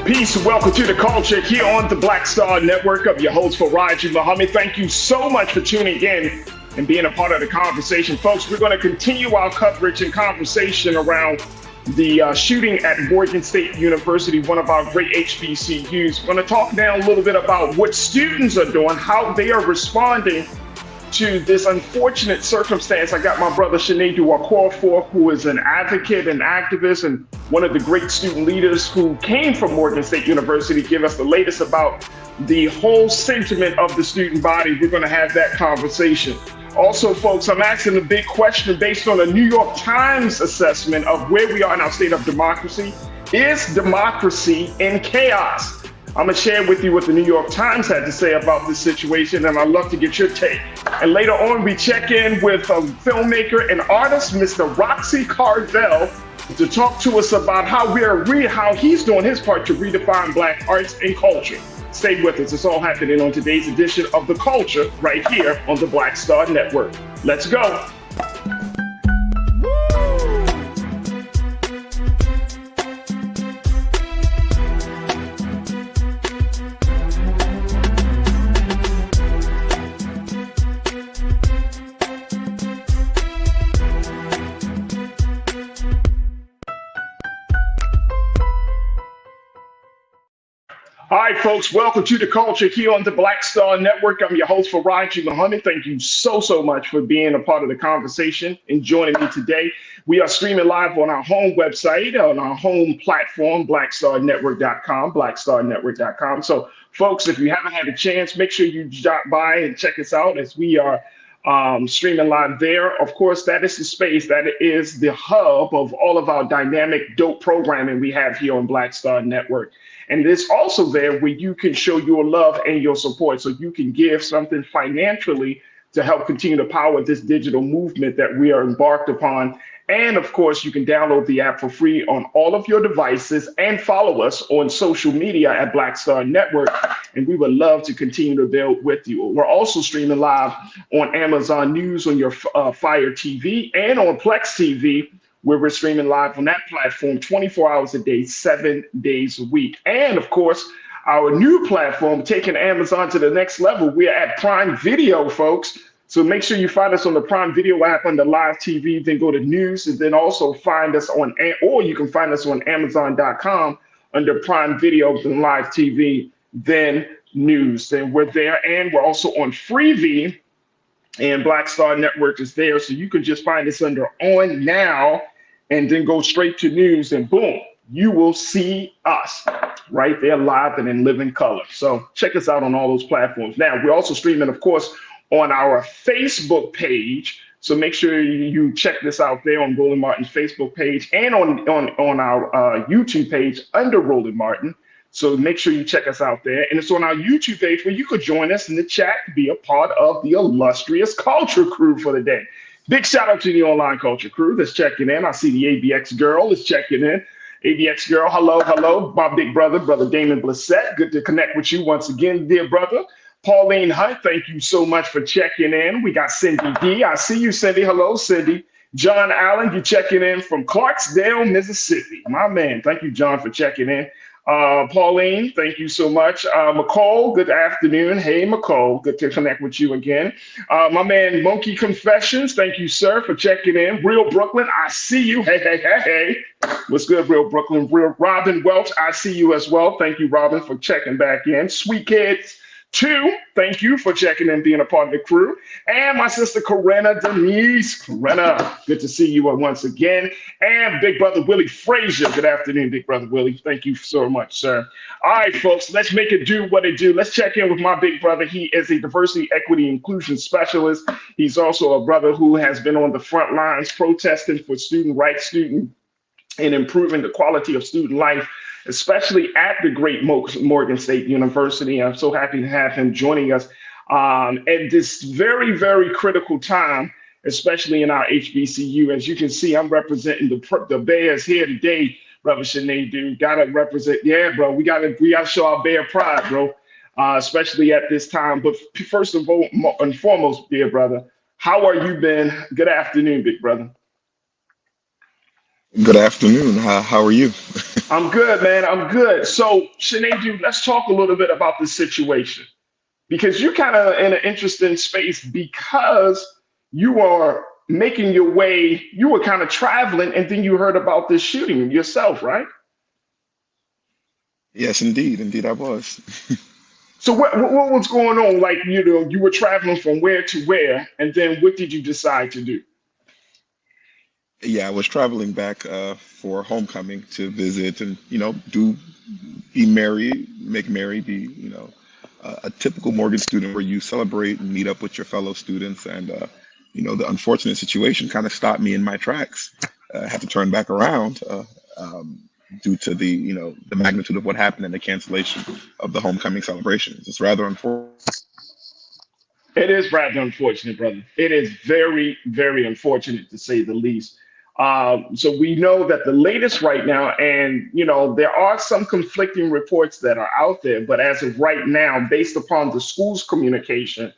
Peace and welcome to the culture here on the Black Star Network. I'm your host, Farajii. Thank you so much for tuning in and being a part of the conversation. Folks, we're going to continue our coverage and conversation around the shooting at Morgan State University, one of our great HBCUs. We're going to talk now a little bit about what students are doing, how they are responding to this unfortunate circumstance. I got my brother Sinead Okorafor, who is an advocate and activist and one of the great student leaders who came from Morgan State University, give us the latest about the whole sentiment of the student body. We're going to have that conversation. Also, folks, I'm asking a big question based on a New York Times assessment of where we are in our state of democracy. Is democracy in chaos? I'm going to share with you what the New York Times had to say about this situation, and I'd love to get your take. And later on, we check in with a filmmaker and artist, Mr. Roxy Carvel, to talk to us about how he's doing his part to redefine Black arts and culture. Stay with us. It's all happening on today's edition of The Culture right here on the Black Star Network. Let's go. All right, folks, welcome to the culture here on the Black Star Network. I'm your host, Farajii. Thank you so much for being a part of the conversation and joining me today. We are streaming live on our home website, on our home platform, blackstarnetwork.com, blackstarnetwork.com. So, folks, if you haven't had a chance, make sure you drop by and check us out as we are streaming live there. Of course, that is the space, that is the hub of all of our dynamic, dope programming we have here on Black Star Network. And it's also there where you can show your love and your support, so you can give something financially to help continue to power this digital movement that we are embarked upon. And of course, you can download the app for free on all of your devices and follow us on social media at Black Star Network. And we would love to continue to build with you. We're also streaming live on Amazon News, on your Fire TV, and on Plex TV, where we're streaming live on that platform 24 hours a day, 7 days a week. And of course, our new platform, taking Amazon to the next level, we're at Prime Video, folks. So make sure you find us on the Prime Video app under live TV, then go to news, and then also find us on, or you can find us on Amazon.com under Prime Video, then live TV, then news. Then we're there, and we're also on Freevee, and Black Star Network is there. So you can just find us under On Now, and then go straight to news, and boom, you will see us right there live and in living color. So check us out on all those platforms. Now, we're also streaming, of course, on our Facebook page. So make sure you check this out there on Roland Martin's Facebook page and on our YouTube page under Roland Martin. So make sure you check us out there. And it's on our YouTube page where you could join us in the chat to be a part of the illustrious culture crew for the day. Big shout out to the online culture crew that's checking in. I see the ABX girl is checking in. ABX girl, hello. My big brother, Brother Damon Blissett. Good to connect with you once again, dear brother. Pauline Hunt, thank you so much for checking in. We got Cindy D. I see you, Cindy. Hello, Cindy. John Allen, you checking in from Clarksdale, Mississippi. My man, thank you, John, for checking in. Pauline, thank you so much. McCall, good afternoon. Hey, McCall, good to connect with you again. My man, Monkey Confessions, thank you, sir, for checking in. Real Brooklyn, I see you. Hey. What's good, Real Brooklyn? Real Robin Welch, I see you as well. Thank you, Robin, for checking back in. Sweet Kids 2, thank you for checking in, being a part of the crew. And my sister, Corinna Denise. Corinna, good to see you once again. And Big Brother Willie Frazier. Good afternoon, Big Brother Willie. Thank you so much, sir. All right, folks, let's make it do what it do. Let's check in with my big brother. He is a diversity, equity, inclusion specialist. He's also a brother who has been on the front lines protesting for student rights, and improving the quality of student life, especially at the great Morgan State University. I'm so happy to have him joining us at this very, very critical time, especially in our HBCU. As you can see, I'm representing the Bears here today, Brother Sinead, dude. Gotta represent, yeah, bro. We gotta show our Bear pride, bro, especially at this time. But first of all and foremost, dear brother, how are you been? Good afternoon, big brother. Good afternoon. How are you? I'm good, man. I'm good. So, Sinead, let's talk a little bit about this situation because you're kind of in an interesting space because you are making your way, you were kind of traveling, and then you heard about this shooting yourself, right? Yes, indeed, indeed, I was. So, what was going on? Like, you were traveling from where to where, and then what did you decide to do? Yeah, I was traveling back for homecoming to visit and do be merry, make merry, be a typical Morgan student where you celebrate and meet up with your fellow students. And the unfortunate situation kind of stopped me in my tracks. I had to turn back around due to the magnitude of what happened and the cancellation of the homecoming celebrations. It's rather unfortunate. It is rather unfortunate, brother. It is very, very unfortunate to say the least. So we know that the latest right now, and there are some conflicting reports that are out there, but as of right now, based upon the school's communication,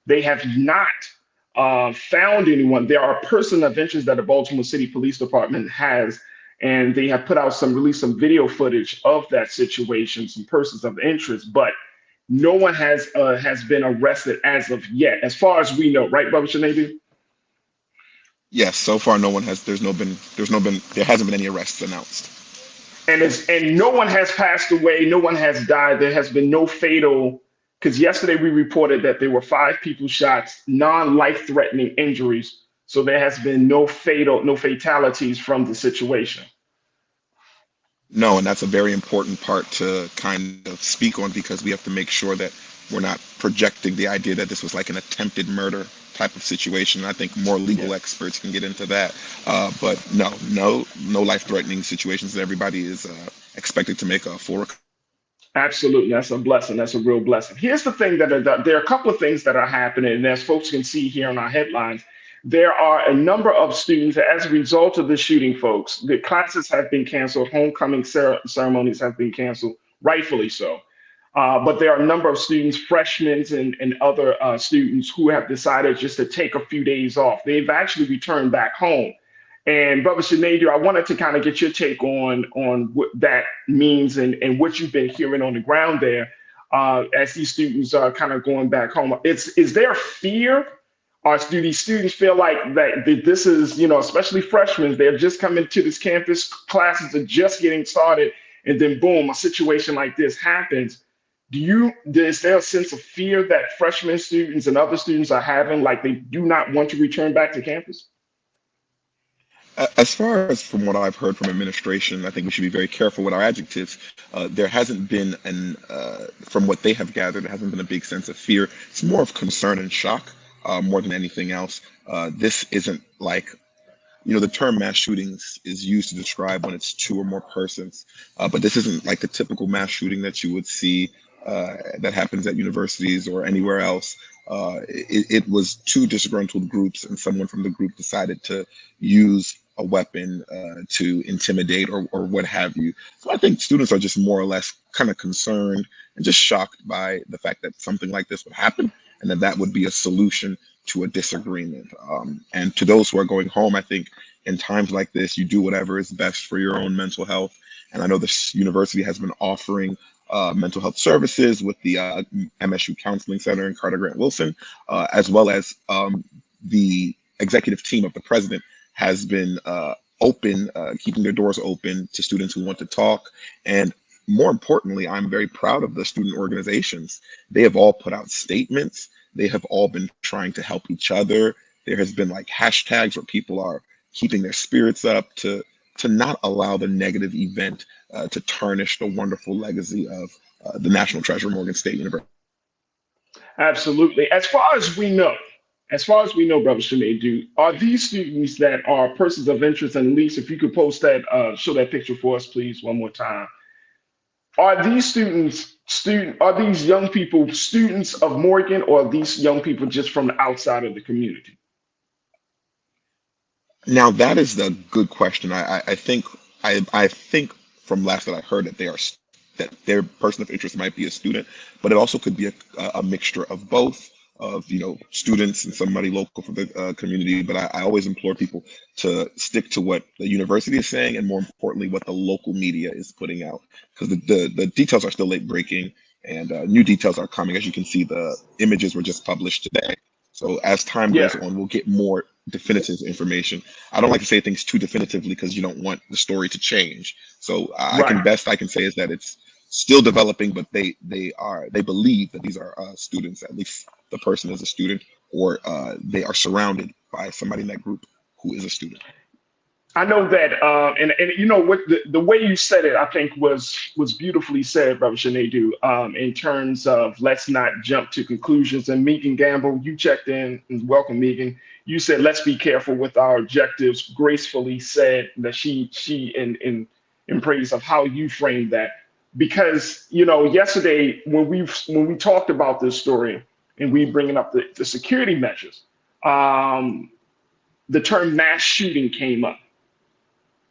they have not found anyone. There are person of interest that the Baltimore City Police Department has, and they have released some video footage of that situation, some persons of interest, but no one has been arrested as of yet, as far as we know, right, Brother Shanabi? Yes, so far no one has. There hasn't been any arrests announced. And no one has passed away, no one has died. There has been no fatal, because yesterday we reported that there were five people shot, non-life threatening injuries. So there has been no fatalities from the situation. No, and that's a very important part to kind of speak on because we have to make sure that we're not projecting the idea that this was like an attempted murder type of situation. I think more Yeah. legal experts can get into that. But no life-threatening situations. Everybody is expected to make a full recovery. Absolutely, that's a blessing. That's a real blessing. Here's the thing there are a couple of things that are happening, and as folks can see here on our headlines, there are a number of students as a result of the shooting. Folks, the classes have been canceled, homecoming ceremonies have been canceled, rightfully so. But there are a number of students, freshmen and other students, who have decided just to take a few days off. They've actually returned back home. And Brother Sinead, I wanted to kind of get your take on what that means and what you've been hearing on the ground there as these students are kind of going back home. Is there fear, or do these students feel like that this is, especially freshmen, they're just coming to this campus, classes are just getting started, and then boom, a situation like this happens. Is there a sense of fear that freshman students and other students are having, like they do not want to return back to campus? As far as from what I've heard from administration, I think we should be very careful with our adjectives. There hasn't been from what they have gathered, there hasn't been a big sense of fear. It's more of concern and shock, more than anything else. This isn't like the term mass shootings is used to describe when it's two or more persons, but this isn't like the typical mass shooting that you would see that happens at universities or anywhere else. It was two disgruntled groups, and someone from the group decided to use a weapon to intimidate or what have you. So I think students are just more or less kind of concerned and just shocked by the fact that something like this would happen and that would be a solution to a disagreement. And to those who are going home, I think in times like this, you do whatever is best for your own mental health. And I know this university has been offering mental health services with the MSU Counseling Center in Carter Grant Wilson, as well as the executive team of the president has been open, keeping their doors open to students who want to talk. And more importantly, I'm very proud of the student organizations. They have all put out statements. They have all been trying to help each other. There has been like hashtags where people are keeping their spirits up to not allow the negative event to tarnish the wonderful legacy of the national treasure, Morgan State University. Absolutely. As far as we know, Brother Shanae, are these students that are persons of interest, and Lisa, if you could post that, show that picture for us, please, one more time. Are these young people students of Morgan, or are these young people just from the outside of the community? Now that is the good question. I think from last that I heard that that their person of interest might be a student, but it also could be a mixture of both. of students and somebody local for the community. But I always implore people to stick to what the university is saying, and more importantly, what the local media is putting out, because the details are still late breaking, and new details are coming. As you can see, the images were just published today. So as time Yeah, goes on, we'll get more definitive information. I don't like to say things too definitively because you don't want the story to change. So right. best I can say is that it's still developing, but they believe that these are students. At least the person is a student, or they are surrounded by somebody in that group who is a student. I know that, and you know what the way you said it, I think was beautifully said, Brother Shanedu. In terms of let's not jump to conclusions. And Megan Gamble, you checked in, and welcome, Megan. You said let's be careful with our objectives. Gracefully said that she in praise of how you framed that, because yesterday when we talked about this story and we bringing up the security measures, um, the term mass shooting came up.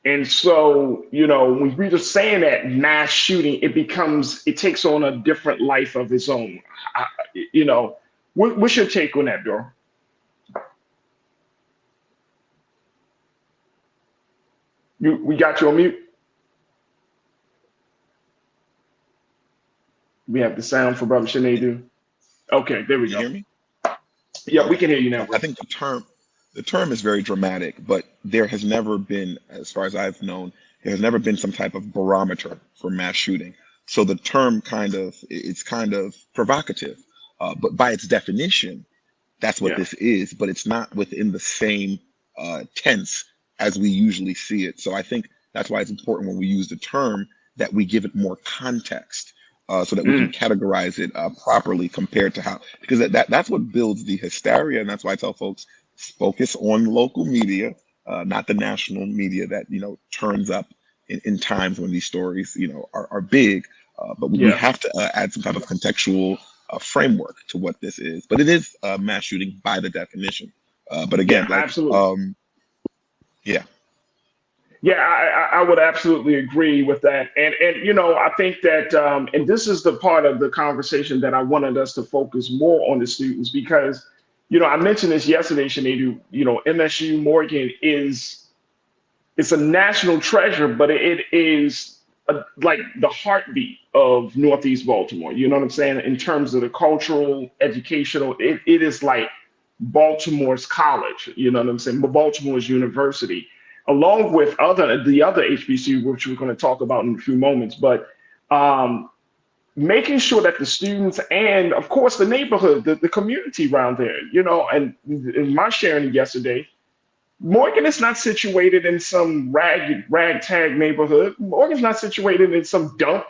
And so, when we're just saying that mass shooting, it takes on a different life of its own. I, you know, what's your take on that, Dora? We got you on mute. We have the sound for Brother Sinedu. Okay, there we Can you go. hear me? Yeah, we Okay. can hear you now, Yeah, I bro. think the term is very dramatic, but there has never been, as far as I've known, there has never been some type of barometer for mass shooting. So the term it's kind of provocative, but by its definition, that's what Yeah, this is. But it's not within the same tense as we usually see it. So I think that's why it's important when we use the term that we give it more context, so that we can mm, categorize it properly compared to how, because that's what builds the hysteria, and that's why I tell folks focus on local media, not the national media that turns up in times when these stories are big. But we yeah, have to add some type of contextual framework to what this is. But it is mass shooting by the definition. But yeah, again, like absolutely. yeah. Yeah, I would absolutely agree with that. And I think that, and this is the part of the conversation that I wanted us to focus more on the students, because, I mentioned this yesterday, Shanedu. MSU Morgan is it's a national treasure, but it is like the heartbeat of Northeast Baltimore. You know what I'm saying? In terms of the cultural, educational, it is like Baltimore's college. You know what I'm saying? Baltimore's university, along with the other HBCU, which we're going to talk about in a few moments. But um, making sure that the students and, of course, the neighborhood, the community around there, and in my sharing yesterday, Morgan is not situated in some ragtag neighborhood. Morgan's not situated in some dump.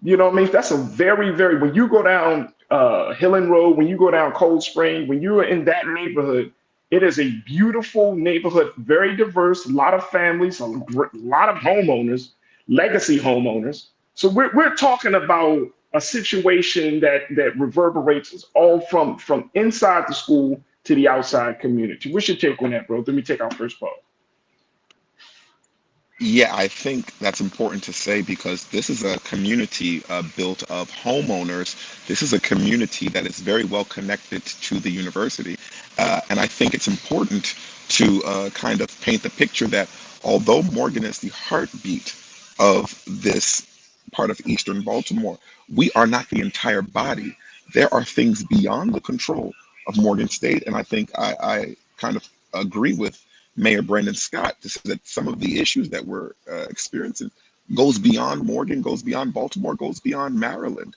You know what I mean? That's a very, very, when you go down Hillen Road, when you go down Cold Spring, when you're in that neighborhood, it is a beautiful neighborhood, very diverse, a lot of families, lot of homeowners, legacy homeowners. So we're talking about a situation that reverberates us all from inside the school to the outside community. What's your take on that, bro? Let me take our first pause. Yeah, I think that's important to say because this is a community built of homeowners. This is a community that is very well connected to the university. And I think it's important to kind of paint the picture that although Morgan is the heartbeat of this part of Eastern Baltimore, we are not the entire body. There are things beyond the control of Morgan State. And I think I kind of agree with Mayor Brandon Scott to say that some of the issues that we're experiencing goes beyond Morgan, goes beyond Baltimore, goes beyond Maryland.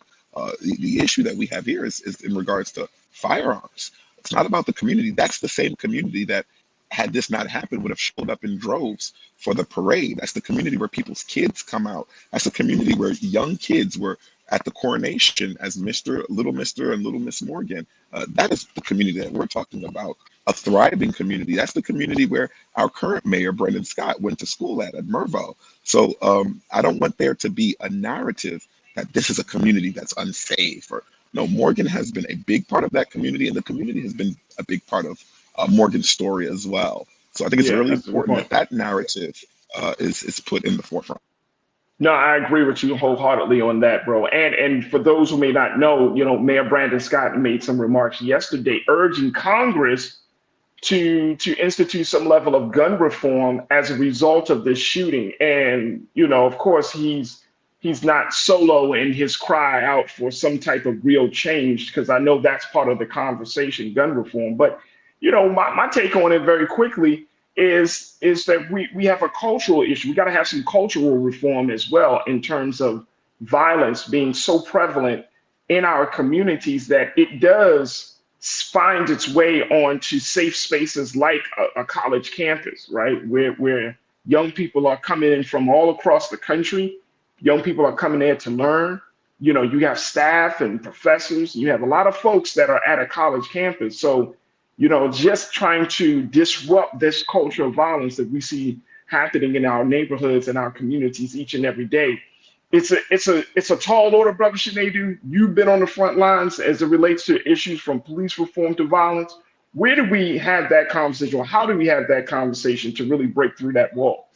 The issue that we have here is in regards to firearms. It's not about the community. That's the same community that, had this not happened, would have showed up in droves for the parade. That's the community where people's kids come out. That's the community where young kids were at the coronation as Little Mister and Little Miss Morgan. That is the community that we're talking about, a thriving community. That's the community where our current mayor, Brendan Scott, went to school at Mervo. So I don't want there to be a narrative that this is a community that's unsafe. Or no, Morgan has been a big part of that community, and the community has been a big part of Morgan's story as well. So I think it's Yeah, really that's a good important point. that that narrative is put in the forefront. No, I agree with you wholeheartedly on that, bro. And for those who may not know, Mayor Brandon Scott made some remarks yesterday urging Congress to institute some level of gun reform as a result of this shooting. And of course, he's not solo in his cry out for some type of real change, because I know that's part of the conversation, gun reform. But my take on it very quickly is that we have a cultural issue. We got to have some cultural reform as well, in terms of violence being so prevalent in our communities that it does find its way onto safe spaces like a college campus, right? Where young people are coming in from all across the country. Young people are coming there to learn. You have staff and professors. You have a lot of folks that are at a college campus. So just trying to disrupt this culture of violence that we see happening in our neighborhoods and our communities each and every day. It's a tall order, brother Sinedu. You've been on the front lines as it relates to issues from police reform to violence. Where do we have that conversation, or how do we have that conversation to really break through that wall?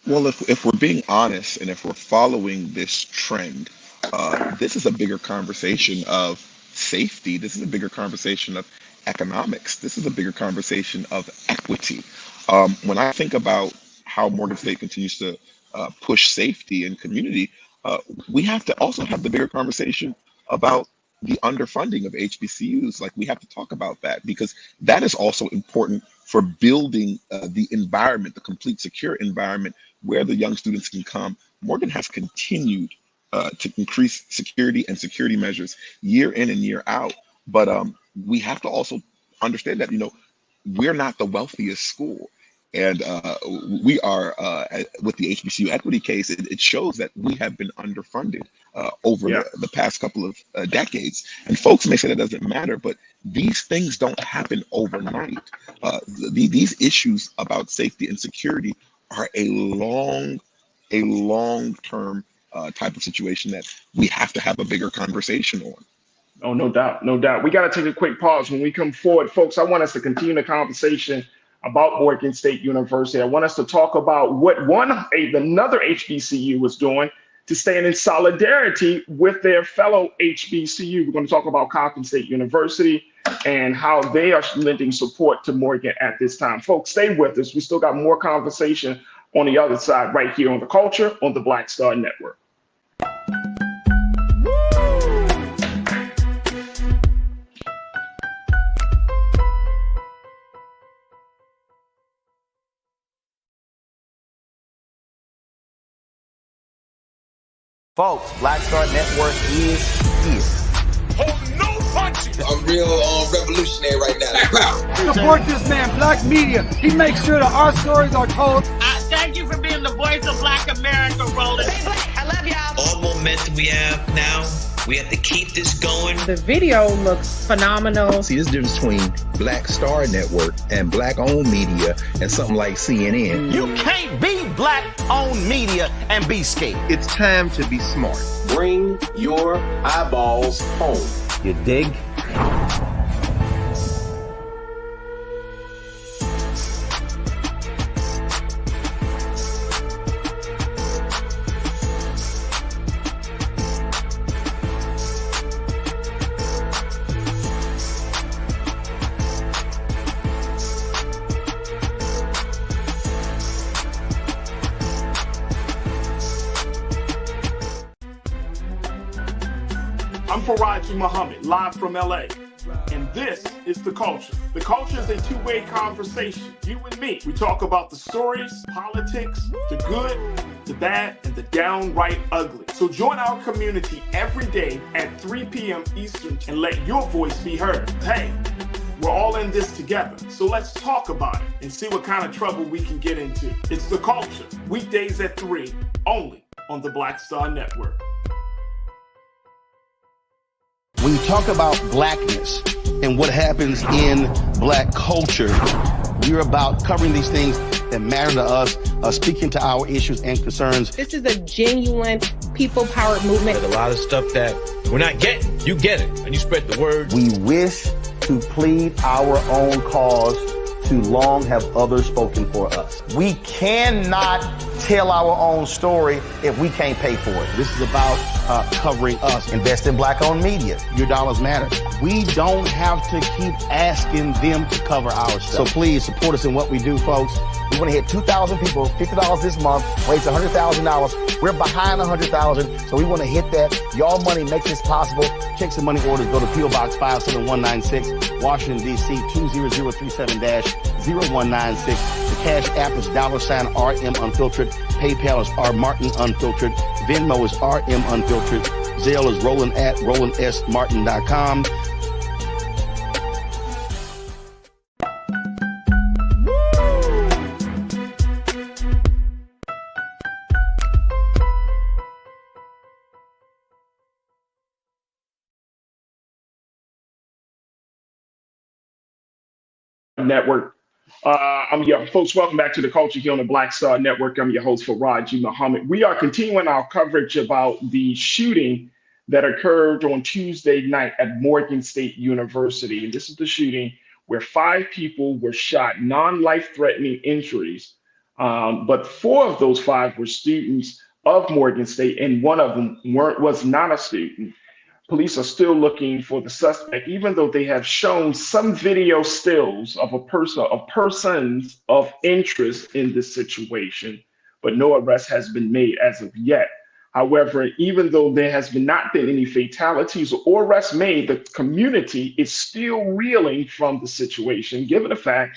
Well, if we're being honest and if we're following this trend, this is a bigger conversation of safety. This is a bigger conversation of economics. This is a bigger conversation of equity. When I think about how Morgan State continues to push safety and community, we have to also have the bigger conversation about the underfunding of HBCUs. Like, we have to talk about that, because that is also important for building the environment, the complete secure environment where the young students can come. Morgan has continued to increase security and security measures year in and year out. But we have to also understand that, we're not the wealthiest school. And we are, with the HBCU equity case, it shows that we have been underfunded over the past couple of decades. And folks may say that doesn't matter, but these things don't happen overnight. These issues about safety and security are a long-term type of situation that we have to have a bigger conversation on. Oh, no doubt, no doubt. We got to take a quick pause. When we come forward, folks, I want us to continue the conversation about Morgan State University. I want us to talk about what another HBCU was doing to stand in solidarity with their fellow HBCU. We're going to talk about Coppin State University and how they are lending support to Morgan at this time. Folks, stay with us. We still got more conversation on the other side right here on The Culture on the Black Star Network. Folks, Black Star Network is here. Oh, no punches! I'm real revolutionary right now. Support this man, Black Media. He makes sure that our stories are told. Thank you for being the voice of Black America, Roland. Stay black. I love y'all. All momentum we have now, we have to keep this going. The video looks phenomenal. See, this difference between Black Star Network and Black-owned media and something like CNN. You can't be Black-owned media and be scared. It's time to be smart. Bring your eyeballs home. You dig? I'm Farajii Muhammad, live from LA. And this is The Culture. The Culture is a two-way conversation. You and me. We talk about the stories, politics, the good, the bad, and the downright ugly. So join our community every day at 3 p.m. Eastern and let your voice be heard. Hey, we're all in this together. So let's talk about it and see what kind of trouble we can get into. It's The Culture, weekdays at 3, only on the Black Star Network. When you talk about blackness and what happens in Black culture, we're about covering these things that matter to us, speaking to our issues and concerns. This is a genuine people-powered movement. There's a lot of stuff that we're not getting. You get it, and you spread the word. We wish to plead our own cause too long have others spoken for us. We cannot tell our own story if we can't pay for it. This is about covering us. Invest in Black-owned media. Your dollars matter. We don't have to keep asking them to cover our stuff. So please support us in what we do, folks. We want to hit 2,000 people, $50 this month, raise $100,000. We're behind 100,000, so we want to hit that. Y'all money makes this possible. Checks and money orders go to P.O. Box 57196, Washington, D.C. 20037-0196. The Cash App is $RM Unfiltered. PayPal is R Martin Unfiltered. Venmo is RM Unfiltered. Zelle is Roland at RolandSMartin.com. Network. I'm your folks. Welcome back to the Culture here on the Black Star Network. I'm your host, Farajii Muhammad. We are continuing our coverage about the shooting that occurred on Tuesday night at Morgan State University. And this is the shooting where 5 people were shot, non-life-threatening injuries. But 4 of those 5 were students of Morgan State, and one of them was not a student. Police are still looking for the suspect, even though they have shown some video stills of persons of interest in this situation, but no arrest has been made as of yet. However, even though there has not been any fatalities or arrests made, the community is still reeling from the situation, given the fact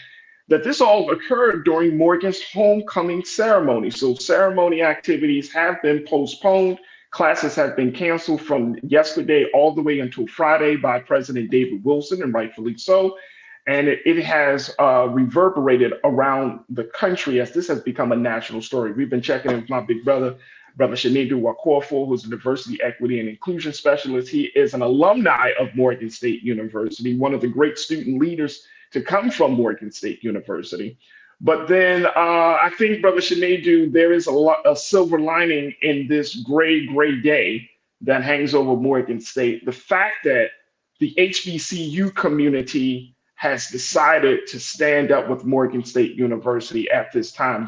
that this all occurred during Morgan's homecoming ceremony. So ceremony activities have been postponed. Classes have been canceled from yesterday all the way until Friday by President David Wilson, and rightfully so. And it has reverberated around the country as this has become a national story. We've been checking in with my big brother, Brother Shanedu Wakorfo, who's a diversity, equity, and inclusion specialist. He is an alumni of Morgan State University, one of the great student leaders to come from Morgan State University. But then I think, Brother Shanedu, there is a silver lining in this gray day that hangs over Morgan State. The fact that the HBCU community has decided to stand up with Morgan State University at this time.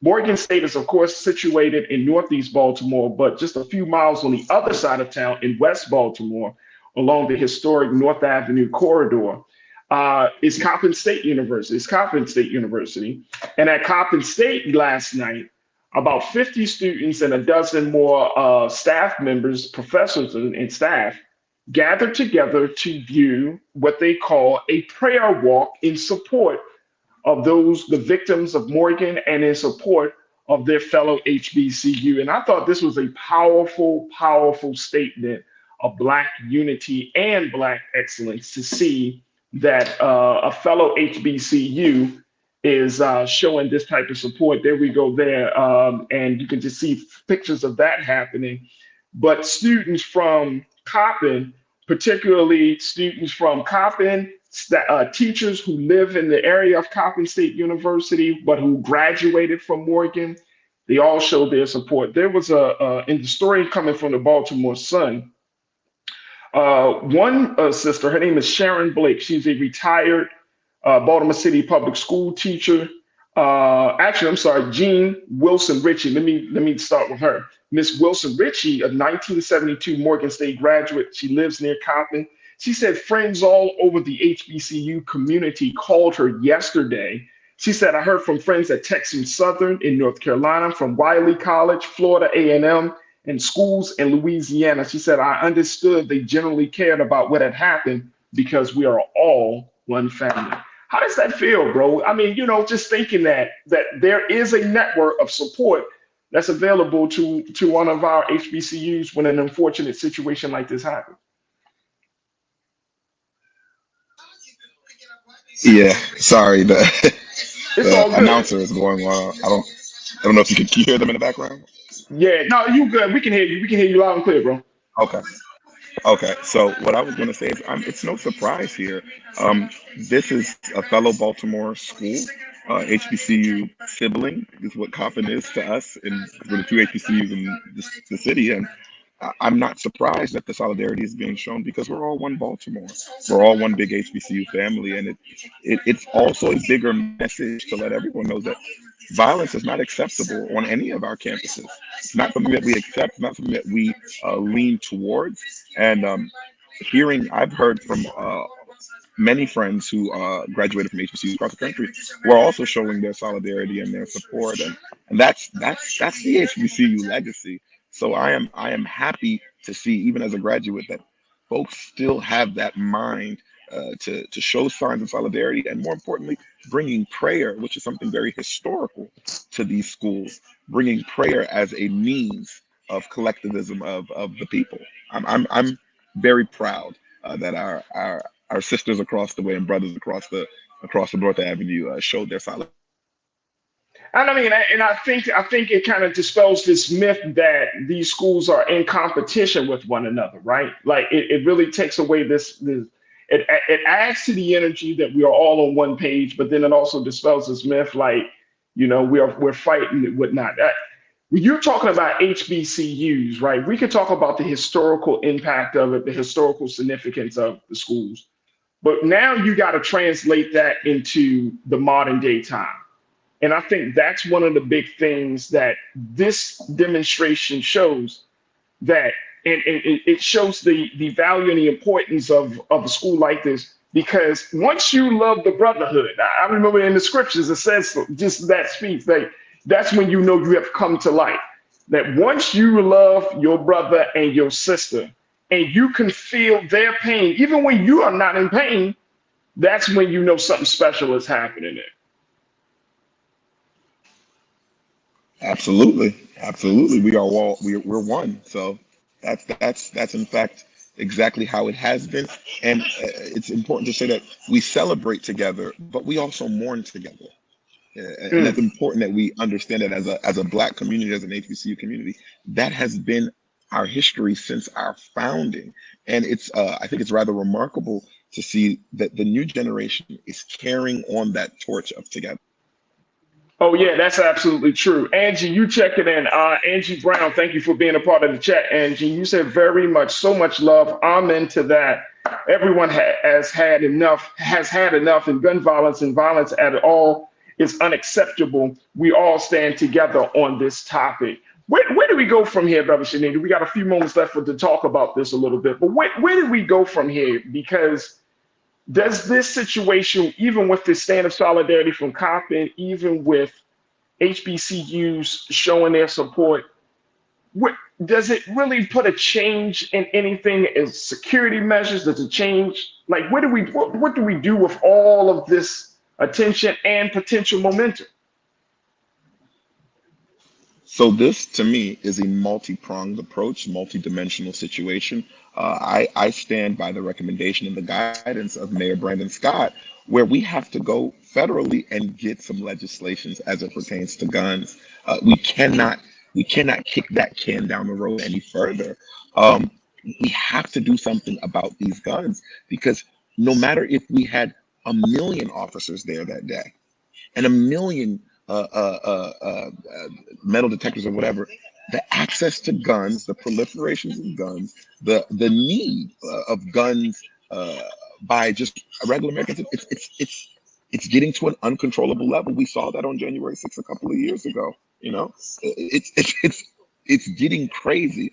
Morgan State is, of course, situated in Northeast Baltimore, but just a few miles on the other side of town in West Baltimore, along the historic North Avenue corridor. Is Coppin State University. And at Coppin State last night, about 50 students and a dozen more staff members, professors and staff gathered together to view what they call a prayer walk in support of the victims of Morgan and in support of their fellow HBCU. And I thought this was a powerful, powerful statement of Black unity and Black excellence to see that a fellow HBCU is showing this type of support. There we go there. And you can just see pictures of that happening. But students from Coppin, particularly students from Coppin, teachers who live in the area of Coppin State University, but who graduated from Morgan, they all showed their support. There was in the story coming from the Baltimore Sun, one sister, her name is Sharon Blake. She's a retired Baltimore City public school teacher. Actually, I'm sorry, Jean Wilson Ritchie. Let me start with her. Miss Wilson Ritchie, a 1972 Morgan State graduate. She lives near Coppin. She said friends all over the HBCU community called her yesterday. She said, I heard from friends at Texas Southern in North Carolina, from Wiley College, Florida A&M, and schools in Louisiana. She said, I understood they generally cared about what had happened because we are all one family. How does that feel, bro? I mean, just thinking that there is a network of support that's available to one of our HBCUs when an unfortunate situation like this happens. Yeah, sorry, the It's all good. announcer is going on. I don't know if can you hear them in the background? Yeah, no, you good. We can hear you. We can hear you loud and clear, bro. Okay. So what I was going to say is, it's no surprise here. This is a fellow Baltimore school, HBCU sibling is what Coppin is to us, and we're the 2 HBCUs in the city. And I'm not surprised that the solidarity is being shown because we're all one Baltimore. We're all one big HBCU family, and it's also a bigger message to let everyone know that violence is not acceptable on any of our campuses. It's not something that we accept, not something that we lean towards. And I've heard from many friends who graduated from HBCUs across the country who are also showing their solidarity and their support, and that's the HBCU legacy. So I am happy to see, even as a graduate, that folks still have that mind to show signs of solidarity, and more importantly, bringing prayer, which is something very historical to these schools, bringing prayer as a means of collectivism of the people. I'm very proud that our sisters across the way and brothers across the North Avenue showed their solidarity. And I mean, and I think it kind of dispels this myth that these schools are in competition with one another, right? Like it really takes away this it adds to the energy that we are all on one page, but then it also dispels this myth, like, we're fighting and whatnot. When you're talking about HBCUs, right? We could talk about the historical impact of it, the historical significance of the schools, but now you got to translate that into the modern day time. And I think that's one of the big things that this demonstration shows, that and it shows the value and the importance of a school like this. Because once you love the brotherhood, I remember in the scriptures it says just that speech, like that's when you know you have come to light. That once you love your brother and your sister, and you can feel their pain, even when you are not in pain, that's when you know something special is happening there. Absolutely, absolutely. We are all we're one. So that's in fact exactly how it has been. And it's important to say that we celebrate together, but we also mourn together. And that's Mm. important that we understand that as a Black community, as an HBCU community, that has been our history since our founding. And it's I think it's rather remarkable to see that the new generation is carrying on that torch of together. Oh yeah, that's absolutely true. Angie, you check it in. Angie Brown, thank you for being a part of the chat. Angie, you said very much, so much love. I'm into that. Everyone has had enough, and gun violence and violence at all is unacceptable. We all stand together on this topic. Where do we go from here, Brother Shanita? We got a few moments left to talk about this a little bit, but where do we go from here? Because does this situation, even with the stand of solidarity from Coppin, even with HBCUs showing their support, what, does it really put a change in anything as security measures? Does it change? Like, what do we do with all of this attention and potential momentum? So this, to me, is a multi-pronged approach, multi-dimensional situation. I stand by the recommendation and the guidance of Mayor Brandon Scott, where we have to go federally and get some legislations as it pertains to guns. We cannot kick that can down the road any further. Um, we have to do something about these guns, because no matter if we had a million officers there that day and a million metal detectors or whatever, the access to guns, the proliferations of guns, the need of guns by just regular Americans, it's getting to an uncontrollable level. We saw that on January 6th a couple of years ago. It's getting crazy.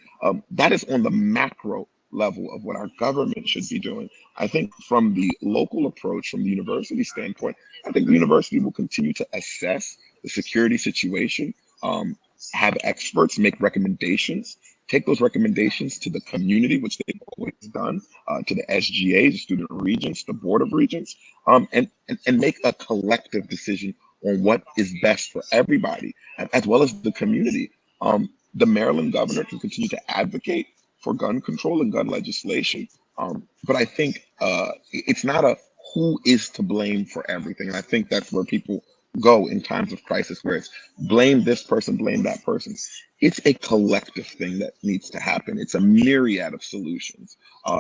That is on the macro level of what our government should be doing. I think from the local approach, from the university standpoint, I think the university will continue to assess the security situation, have experts make recommendations, take those recommendations to the community, which they've always done, to the SGA, the student regents, the board of regents, and make a collective decision on what is best for everybody, as well as the community. The Maryland governor can continue to advocate for gun control and gun legislation. But I think it's not a who is to blame for everything. And I think that's where people go in times of crisis, where it's blame this person, blame that person. It's a collective thing that needs to happen. It's a myriad of solutions.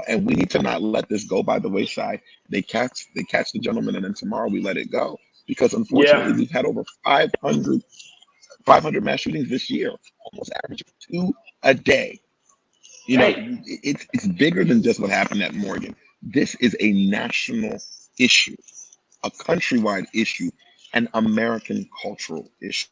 And we need to not let this go by the wayside. They catch the gentleman, and then tomorrow we let it go. Because unfortunately, Yeah. we've had over 500 mass shootings this year, almost averaging 2 a day. You know, it's bigger than just what happened at Morgan. This is a national issue, a countrywide issue, an American cultural issue.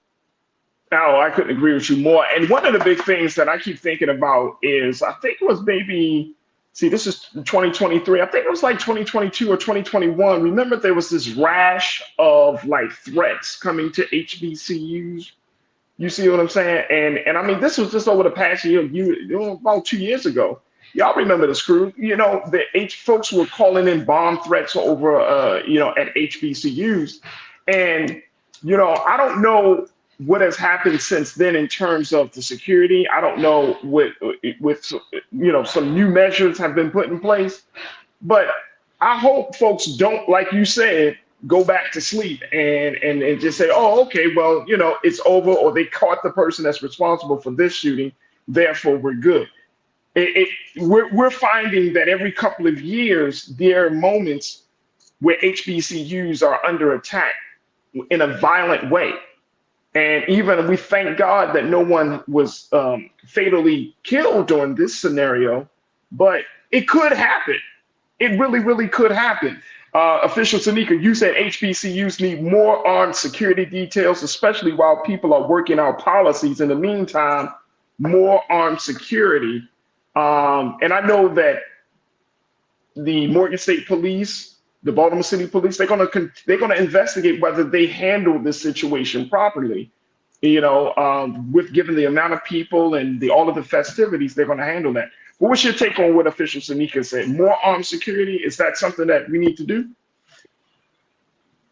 Oh, I couldn't agree with you more. And one of the big things that I keep thinking about is, I think it was maybe, see, this is 2023. I think it was like 2022 or 2021. Remember, there was this rash of like threats coming to HBCUs. You see what I'm saying? And I mean, this was just over the past year, about 2 years ago. Y'all remember the screw? You know, the folks were calling in bomb threats over, at HBCUs. And, I don't know what has happened since then in terms of the security. I don't know with some new measures have been put in place, but I hope folks don't, like you said, go back to sleep and just say, oh, okay, well, it's over, or they caught the person that's responsible for this shooting, therefore we're good. We're finding that every couple of years there are moments where HBCUs are under attack in a violent way. And even we thank God that no one was fatally killed during this scenario, but it could happen. It really, really could happen. Official Tanika, you said HBCUs need more armed security details, especially while people are working out policies. In the meantime, more armed security. And I know that the Morgan State Police, the Baltimore City Police, they're gonna investigate whether they handled this situation properly. With given the amount of people and all of the festivities, they're gonna handle that. What was your take on what Official Tanika said? More armed security, is that something that we need to do?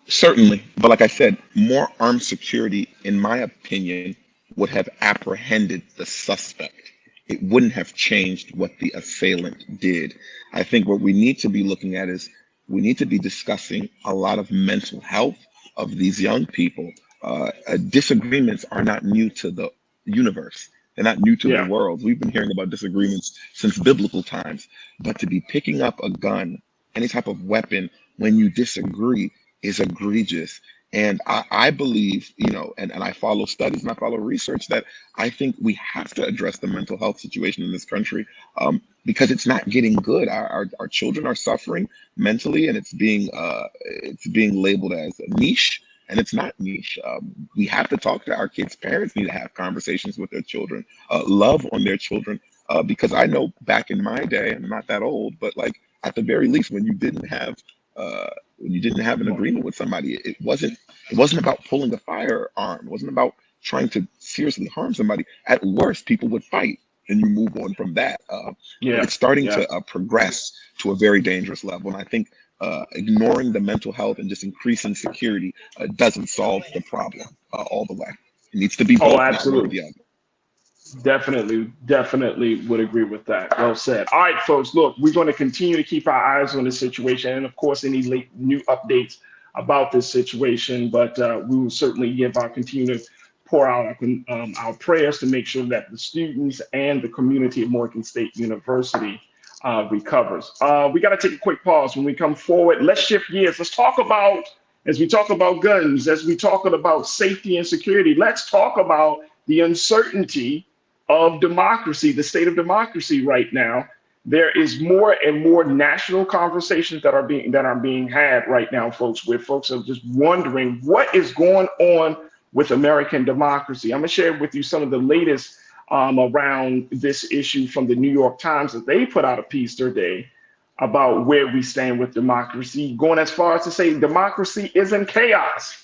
Certainly, but like I said, more armed security, in my opinion, would have apprehended the suspect. It wouldn't have changed what the assailant did. I think what we need to be looking at is we need to be discussing a lot of mental health of these young people. Disagreements are not new to the universe. They're not new to the world. We've been hearing about disagreements since biblical times. But to be picking up a gun, any type of weapon, when you disagree is egregious. And I believe, and I follow studies and I follow research that I think we have to address the mental health situation in this country because it's not getting good. Our children are suffering mentally, and it's being labeled as a niche, and it's not niche. We have to talk to our kids. Parents need to have conversations with their children, love on their children, because I know back in my day, I'm not that old, but like at the very least, when you didn't have an agreement with somebody, it wasn't about pulling a firearm. It wasn't about trying to seriously harm somebody. At worst, people would fight, and you move on from that. It's starting to progress to a very dangerous level, and I think ignoring the mental health and just increasing security doesn't solve the problem all the way. It needs to be both. Oh, absolutely. Definitely would agree with that. Well said. All right, folks, look, we're going to continue to keep our eyes on the situation, and of course, any late new updates about this situation, but we will certainly continue to pour out our prayers to make sure that the students and the community of Morgan State University recovers. We got to take a quick pause. When we come forward, let's shift gears. Let's talk about, as we talk about guns, as we talk about safety and security, let's talk about the uncertainty of democracy, the state of democracy right now. There is more and more national conversations that are being had right now, folks, where folks are just wondering what is going on with American democracy. I'm gonna share with you some of the latest around this issue from the New York Times, that they put out a piece today about where we stand with democracy, going as far as to say democracy is in chaos.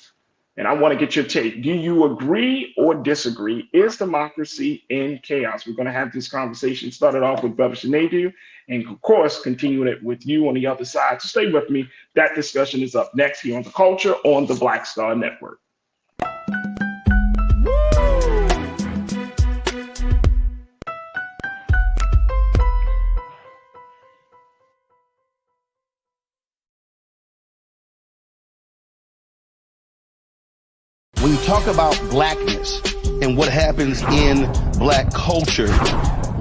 And I want to get your take. Do you agree or disagree? Is democracy in chaos? We're going to have this conversation started off with Brother Shanadu, and of course, continuing it with you on the other side. So stay with me. That discussion is up next here on The Culture on the Black Star Network. When you talk about blackness and what happens in black culture,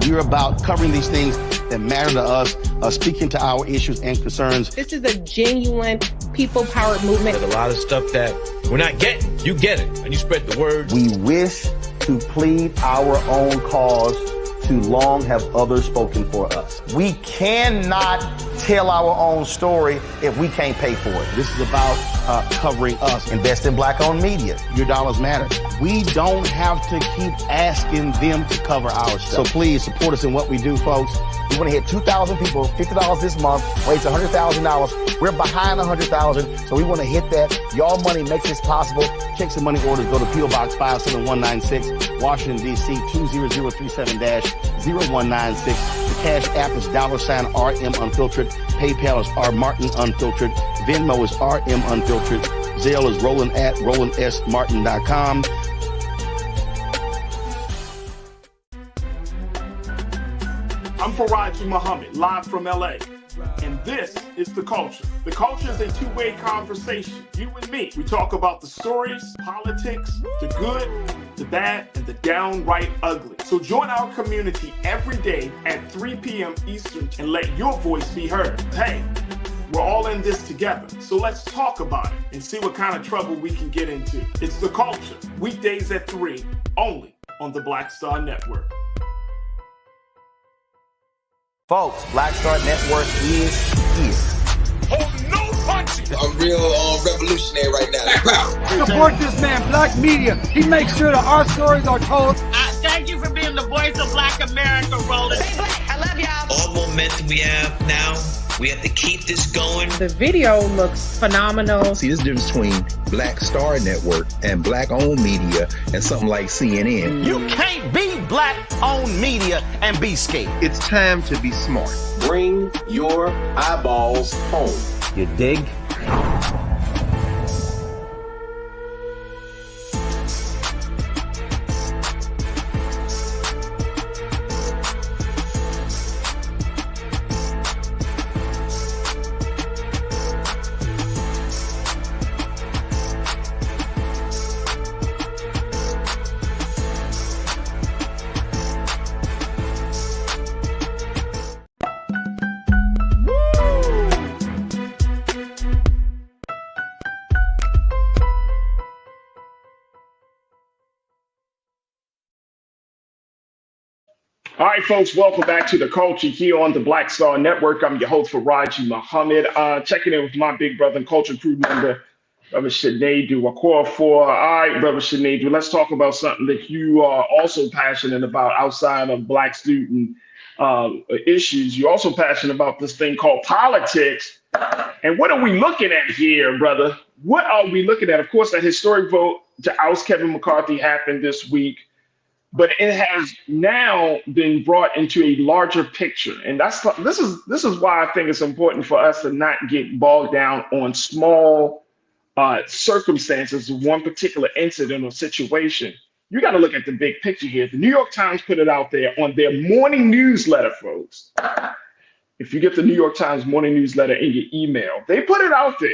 we're about covering these things that matter to us, speaking to our issues and concerns. This is a genuine people-powered movement. There's a lot of stuff that we're not getting. You get it, and you spread the word. We wish to plead our own cause too long have others spoken for us. We cannot tell our own story if we can't pay for it. This is about covering us. Invest in Black-owned media. Your dollars matter. We don't have to keep asking them to cover our stuff. So please support us in what we do, folks. We want to hit 2,000 people, $50 this month, raise $100,000. We're behind 100,000, so we want to hit that. Y'all money makes this possible. Check some money orders. Go to P.O. Box 57196, Washington, D.C. 20037-0196. The Cash App is $RM Unfiltered. PayPal is R Martin Unfiltered. Venmo is RM Unfiltered. Zelle is Roland at RolandSMartin.com. I'm Farajii Muhammad, live from LA. And this is The Culture. The Culture is a two-way conversation. You and me. We talk about the stories, politics, the good, the bad, and the downright ugly. So join our community every day at 3 p.m. Eastern and let your voice be heard. Hey, we're all in this together. So let's talk about it and see what kind of trouble we can get into. It's The Culture. Weekdays at 3, only on the Black Star Network. Folks, Black Star Network is here. Oh, no punches! I'm real revolutionary right now. Support this man, Black Media. He makes sure that our stories are told. Thank you for being the voice of Black America, Roland. Stay black. I love y'all. All momentum we have now, we have to keep this going. The video looks phenomenal. See, this difference between Black Star Network and Black-owned media and something like CNN. You can't be Black-owned media and be scared. It's time to be smart. Bring your eyeballs home. You dig? All right, folks, welcome back to The Culture here on the Black Star Network. I'm your host, Farajii Muhammad, checking in with my big brother and culture crew member, Brother Sinedu Okorafor. All right, Brother Sinedu, let's talk about something that you are also passionate about outside of Black student issues. You're also passionate about this thing called politics. And what are we looking at here, brother? What are we looking at? Of course, that historic vote to oust Kevin McCarthy happened this week. But it has now been brought into a larger picture. And this is why I think it's important for us to not get bogged down on small circumstances of one particular incident or situation. You got to look at the big picture here. The New York Times put it out there on their morning newsletter, folks. If you get the New York Times morning newsletter in your email, they put it out there.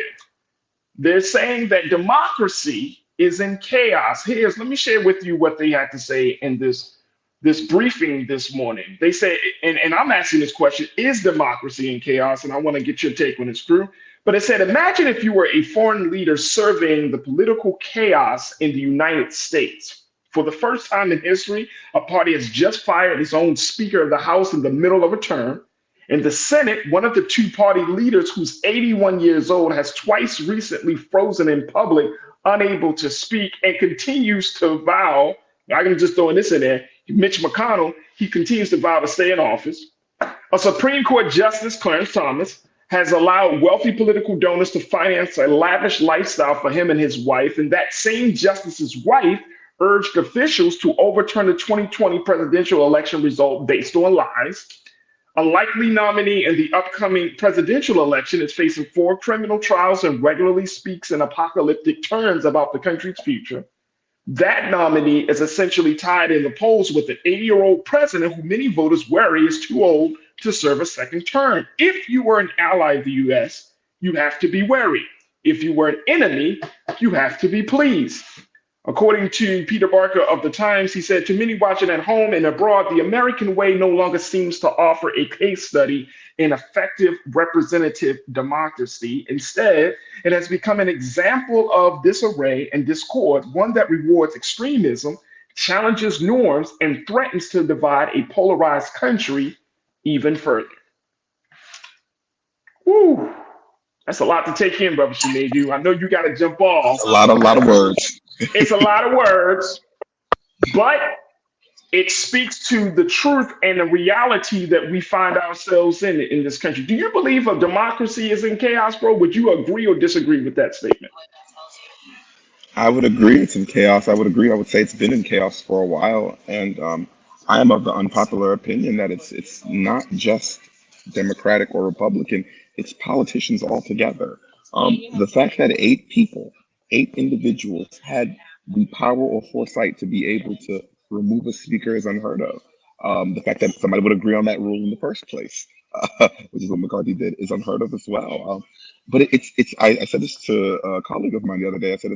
They're saying that democracy is in chaos. Let me share with you what they had to say in this briefing this morning. They say, and I'm asking this question, is democracy in chaos? And I want to get your take on this, crew. But it said, imagine if you were a foreign leader surveying the political chaos in the United States. For the first time in history, a party has just fired its own Speaker of the House in the middle of a term. In the Senate, one of the two party leaders, who's 81 years old, has twice recently frozen in public, unable to speak, and continues to vow, I'm just throwing this in there, Mitch McConnell, he continues to vow to stay in office. A Supreme Court Justice, Clarence Thomas, has allowed wealthy political donors to finance a lavish lifestyle for him and his wife, and that same justice's wife urged officials to overturn the 2020 presidential election result based on lies. A likely nominee in the upcoming presidential election is facing 4 criminal trials and regularly speaks in apocalyptic terms about the country's future. That nominee is essentially tied in the polls with an 80-year-old president who many voters worry is too old to serve a second term. If you were an ally of the U.S., you have to be wary. If you were an enemy, you have to be pleased. According to Peter Barker of the Times, he said, to many watching at home and abroad, the American way no longer seems to offer a case study in effective representative democracy. Instead, it has become an example of disarray and discord, one that rewards extremism, challenges norms, and threatens to divide a polarized country even further. Woo! That's a lot to take in, Brother Shanadu. I know you got to jump off. A lot of words. It's a lot of words, but it speaks to the truth and the reality that we find ourselves in this country. Do you believe a democracy is in chaos, bro? Would you agree or disagree with that statement? I would agree it's in chaos. I would agree. I would say it's been in chaos for a while, and I am of the unpopular opinion that it's not just Democratic or Republican. It's politicians altogether. The fact that eight individuals, had the power or foresight to be able to remove a speaker is unheard of. The fact that somebody would agree on that rule in the first place, which is what McCarthy did, is unheard of as well. But I said this to a colleague of mine the other day. I said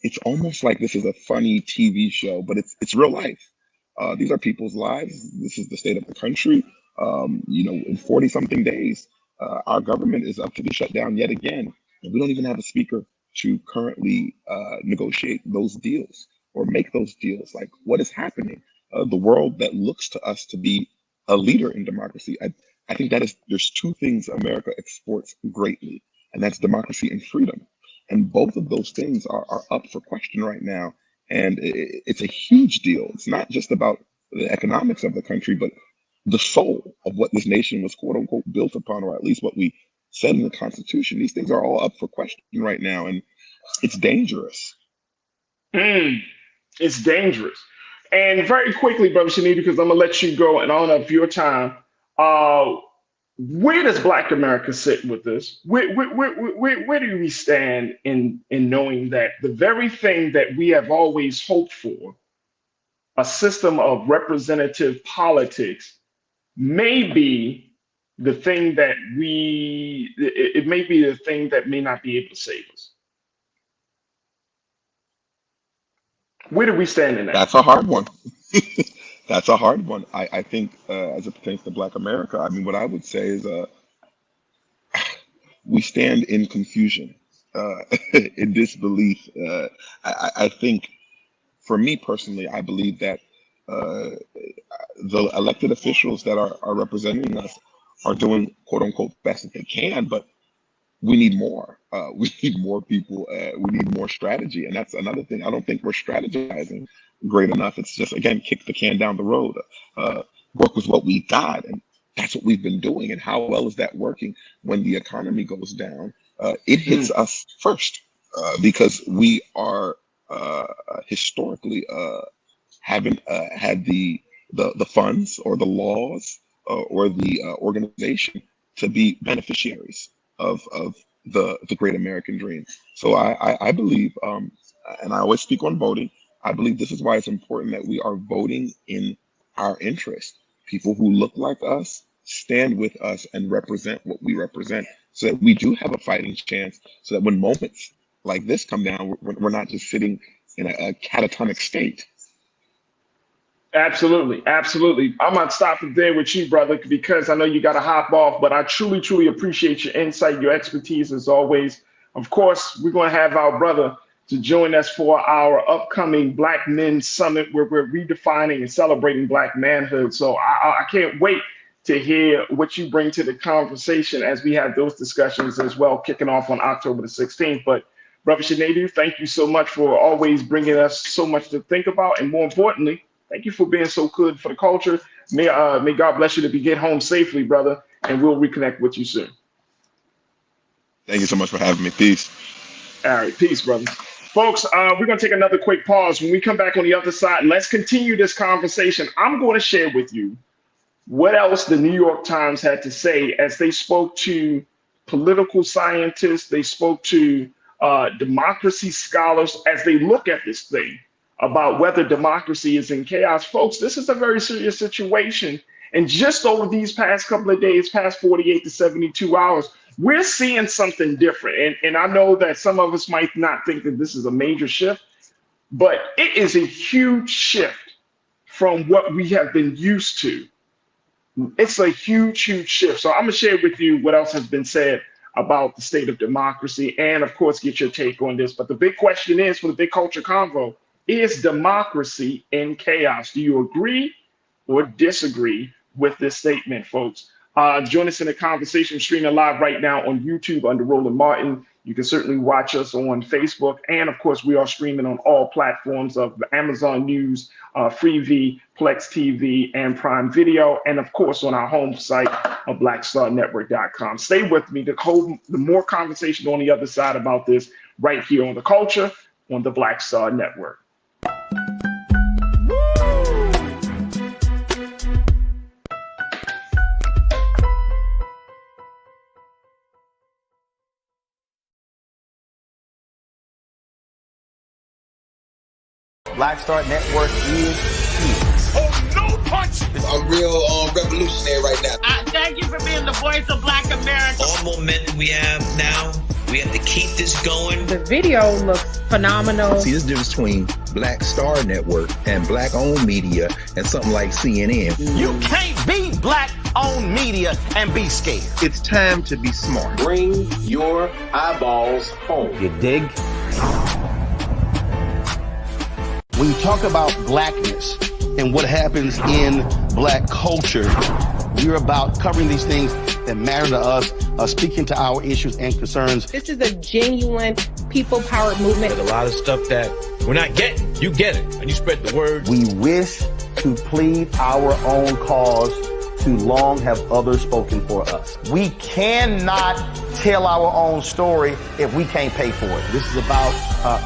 it's almost like this is a funny TV show, but it's real life. These are people's lives. This is the state of the country. In 40 something days, our government is up to be shut down yet again. And we don't even have a speaker to currently negotiate those deals or make those deals. Like, what is happening? The world that looks to us to be a leader in democracy. I think there's two things America exports greatly, and that's democracy and freedom. And both of those things are up for question right now. And it's a huge deal. It's not just about the economics of the country, but the soul of what this nation was, quote unquote, built upon, or at least what we said in the Constitution. These things are all up for question right now, and it's dangerous. It's dangerous. And very quickly, Brother Shanita, because I'm going to let you go and on up your time. Where does Black America sit with this? Where do we stand in knowing that the very thing that we have always hoped for, a system of representative politics, may be the thing that it may be the thing that may not be able to save us? Where do we stand in that? That's a hard one. That's a hard one. I think as it pertains to Black America, I mean, what I would say is we stand in confusion, in disbelief. I think, for me personally, I believe that the elected officials that are representing us are doing, quote unquote, best that they can, but we need more. We need more people. We need more strategy. And that's another thing. I don't think we're strategizing great enough. It's just, again, kick the can down the road, work with what we got. And that's what we've been doing. And how well is that working? When the economy goes down, it hits us first, because we are historically haven't had the funds or the laws or the organization to be beneficiaries of the great American dream. So I believe, and I always speak on voting, I believe this is why it's important that we are voting in our interest. People who look like us, stand with us, and represent what we represent, so that we do have a fighting chance, so that when moments like this come down, we're not just sitting in a catatonic state. Absolutely, absolutely. I'm gonna stop it there with you, brother, because I know you got to hop off. But I truly, truly appreciate your insight, your expertise, as always. Of course, we're gonna have our brother to join us for our upcoming Black Men Summit, where we're redefining and celebrating Black manhood. So I can't wait to hear what you bring to the conversation as we have those discussions as well, kicking off on October the 16th. But Brother Shanadu, thank you so much for always bringing us so much to think about, and more importantly, thank you for being so good for the culture. May God bless you to get home safely, brother, and we'll reconnect with you soon. Thank you so much for having me. Peace. All right, peace, brother. Folks, we're going to take another quick pause. When we come back on the other side, let's continue this conversation. I'm going to share with you what else the New York Times had to say as they spoke to political scientists, they spoke to democracy scholars as they look at this thing about whether democracy is in chaos. Folks, this is a very serious situation. And just over these past couple of days, past 48 to 72 hours, we're seeing something different. And I know that some of us might not think that this is a major shift, but it is a huge shift from what we have been used to. It's a huge, huge shift. So I'm going to share with you what else has been said about the state of democracy and, of course, get your take on this. But the big question is, for the Big Culture Convo, Is democracy in chaos? Do you agree or disagree with this statement, folks? Join us in the conversation, streaming live right now on YouTube under Roland Martin. You can certainly watch us on Facebook. And of course, we are streaming on all platforms of Amazon News, Freevee, Plex TV, and Prime Video. And of course, on our home site of blackstarnetwork.com. Stay with me. The more conversation on the other side about this right here on The Culture on the Black Star Network. Black Star Network is here. Oh, no punch! I'm real revolutionary right now. Thank you for being the voice of Black America. All momentum we have now, we have to keep this going. The video looks phenomenal. See, this difference between Black Star Network and black-owned media and something like CNN. You can't be black-owned media and be scared. It's time to be smart. Bring your eyeballs home. You dig? When you talk about blackness and what happens in black culture, we're about covering these things that matter to us, speaking to our issues and concerns. This is a genuine people-powered movement. There's a lot of stuff that we're not getting. You get it, and you spread the word. We wish to plead our own cause. Too long have others spoken for us. We cannot tell our own story if we can't pay for it. This is about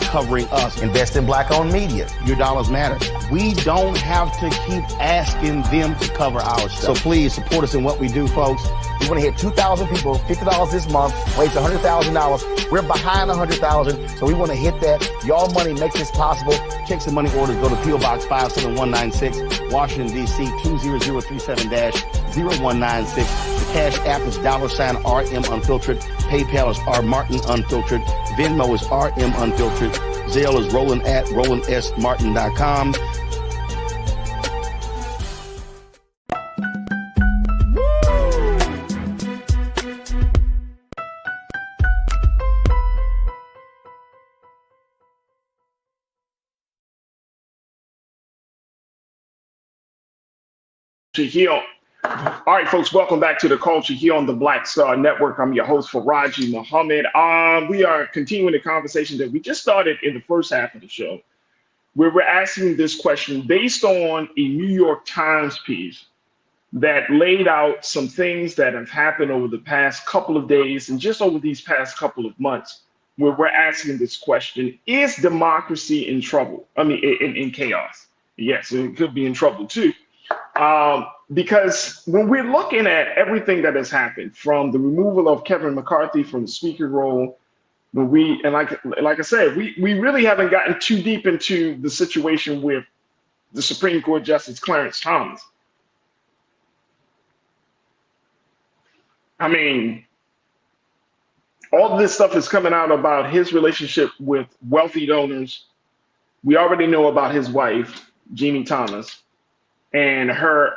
covering us. Invest in black-owned media. Your dollars matter. We don't have to keep asking them to cover our stuff. So please support us in what we do, folks. We want to hit 2,000 people, $50 this month, raise $100,000. We're behind 100,000, so we want to hit that. Y'all money makes this possible. Checks and money orders go to P.O. Box 57196, Washington, D.C. 20037-0196. The Cash App is $RM Unfiltered. PayPal is R Martin Unfiltered. Venmo is RM Unfiltered. Zelle is Roland at RolandSMartin.com. Here. All right, folks, welcome back to The Culture here on the Black Star Network. I'm your host, Farajii Muhammad. We are continuing the conversation that we just started in the first half of the show, where we're asking this question based on a New York Times piece that laid out some things that have happened over the past couple of days and just over these past couple of months, where we're asking this question: is democracy in trouble? I mean, in chaos? Yes, it could be in trouble too. Because when we're looking at everything that has happened, from the removal of Kevin McCarthy from the speaker role, like I said, we really haven't gotten too deep into the situation with the Supreme Court Justice Clarence Thomas. I mean, all of this stuff is coming out about his relationship with wealthy donors. We already know about his wife, Jeannie Thomas, and her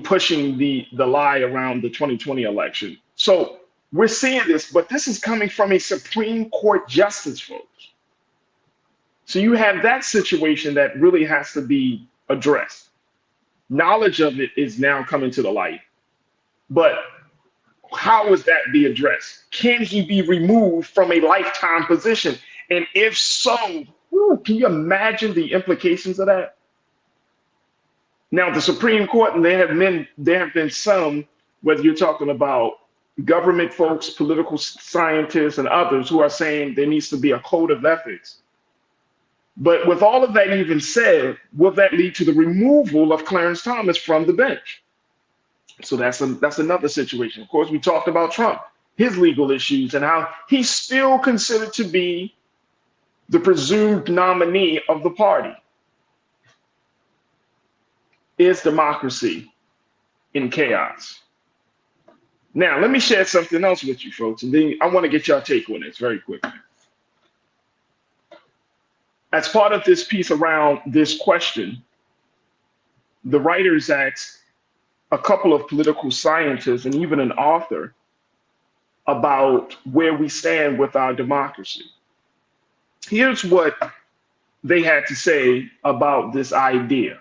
pushing the lie around the 2020 election. So we're seeing this, but this is coming from a Supreme Court justice, folks. So you have that situation that really has to be addressed. Knowledge of it is now coming to the light. But how is that be addressed? Can he be removed from a lifetime position? And if so, can you imagine the implications of that? Now, the Supreme Court, and there have been some, whether you're talking about government folks, political scientists, and others, who are saying there needs to be a code of ethics. But with all of that even said, will that lead to the removal of Clarence Thomas from the bench? So that's another situation. Of course, we talked about Trump, his legal issues, and how he's still considered to be the presumed nominee of the party. Is democracy in chaos? Now, let me share something else with you folks, and then I want to get your take on this very quickly. As part of this piece around this question, the writers asked a couple of political scientists and even an author about where we stand with our democracy. Here's what they had to say about this idea.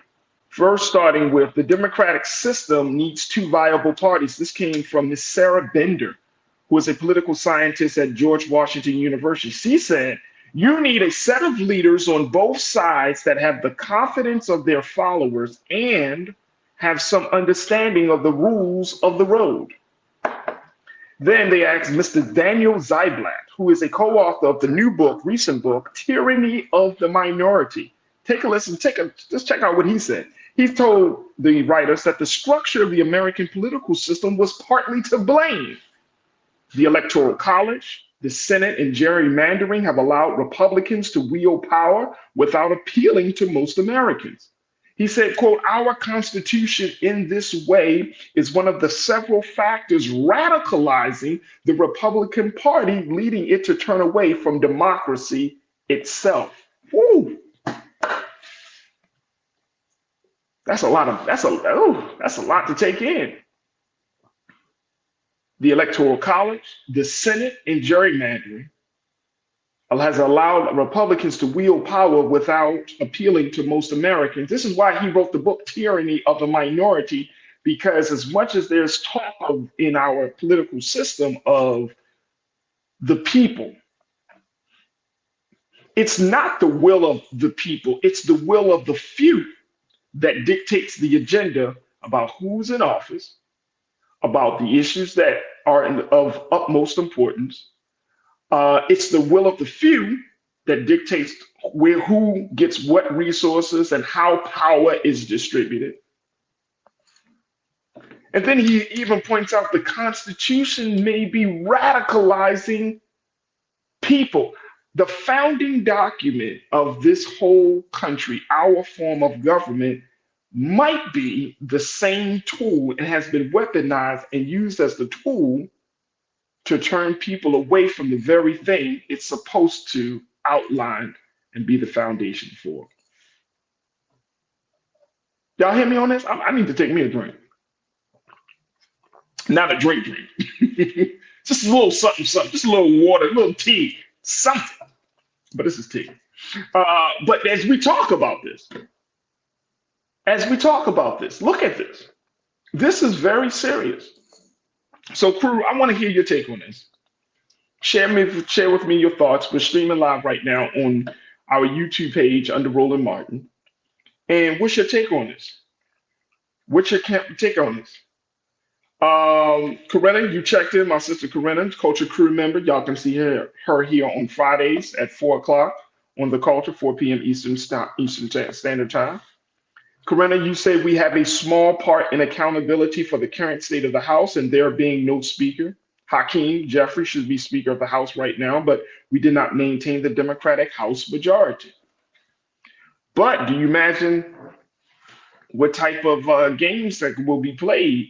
First, starting with the democratic system needs two viable parties. This came from Miss Sarah Bender, who is a political scientist at George Washington University. She said, you need a set of leaders on both sides that have the confidence of their followers and have some understanding of the rules of the road. Then they asked Mr. Daniel Ziblatt, who is a co-author of the new book, recent book, Tyranny of the Minority. Take a listen, just check out what he said. He told the writers that the structure of the American political system was partly to blame. The Electoral College, the Senate, and gerrymandering have allowed Republicans to wield power without appealing to most Americans. He said, quote, our Constitution in this way is one of the several factors radicalizing the Republican Party, leading it to turn away from democracy itself. Woo. That's a lot to take in. The Electoral College, the Senate, and gerrymandering has allowed Republicans to wield power without appealing to most Americans. This is why he wrote the book, Tyranny of the Minority, because as much as there's talk of in our political system of the people, it's not the will of the people, it's the will of the few that dictates the agenda about who's in office, about the issues that are of utmost importance. It's the will of the few that dictates who gets what resources and how power is distributed. And then he even points out the Constitution may be radicalizing people. The founding document of this whole country, our form of government, might be the same tool and has been weaponized and used as the tool to turn people away from the very thing it's supposed to outline and be the foundation for. Y'all hear me on this? I need to take me a drink. Not a drink. Just a little something, just a little water, a little tea, something. But this is tea. But as we talk about this, look at this. This is very serious. So, crew, I want to hear your take on this. Share with me your thoughts. We're streaming live right now on our YouTube page under Roland Martin. And what's your take on this? What's your take on this? Corinna, you checked in. My sister Corinna, Culture crew member. Y'all can see her here on Fridays at 4 o'clock on the Culture, 4 p.m. Eastern Standard Time. Corinna, you say we have a small part in accountability for the current state of the House and there being no speaker. Hakeem Jeffrey should be Speaker of the House right now, but we did not maintain the Democratic House majority. But do you imagine what type of games that will be played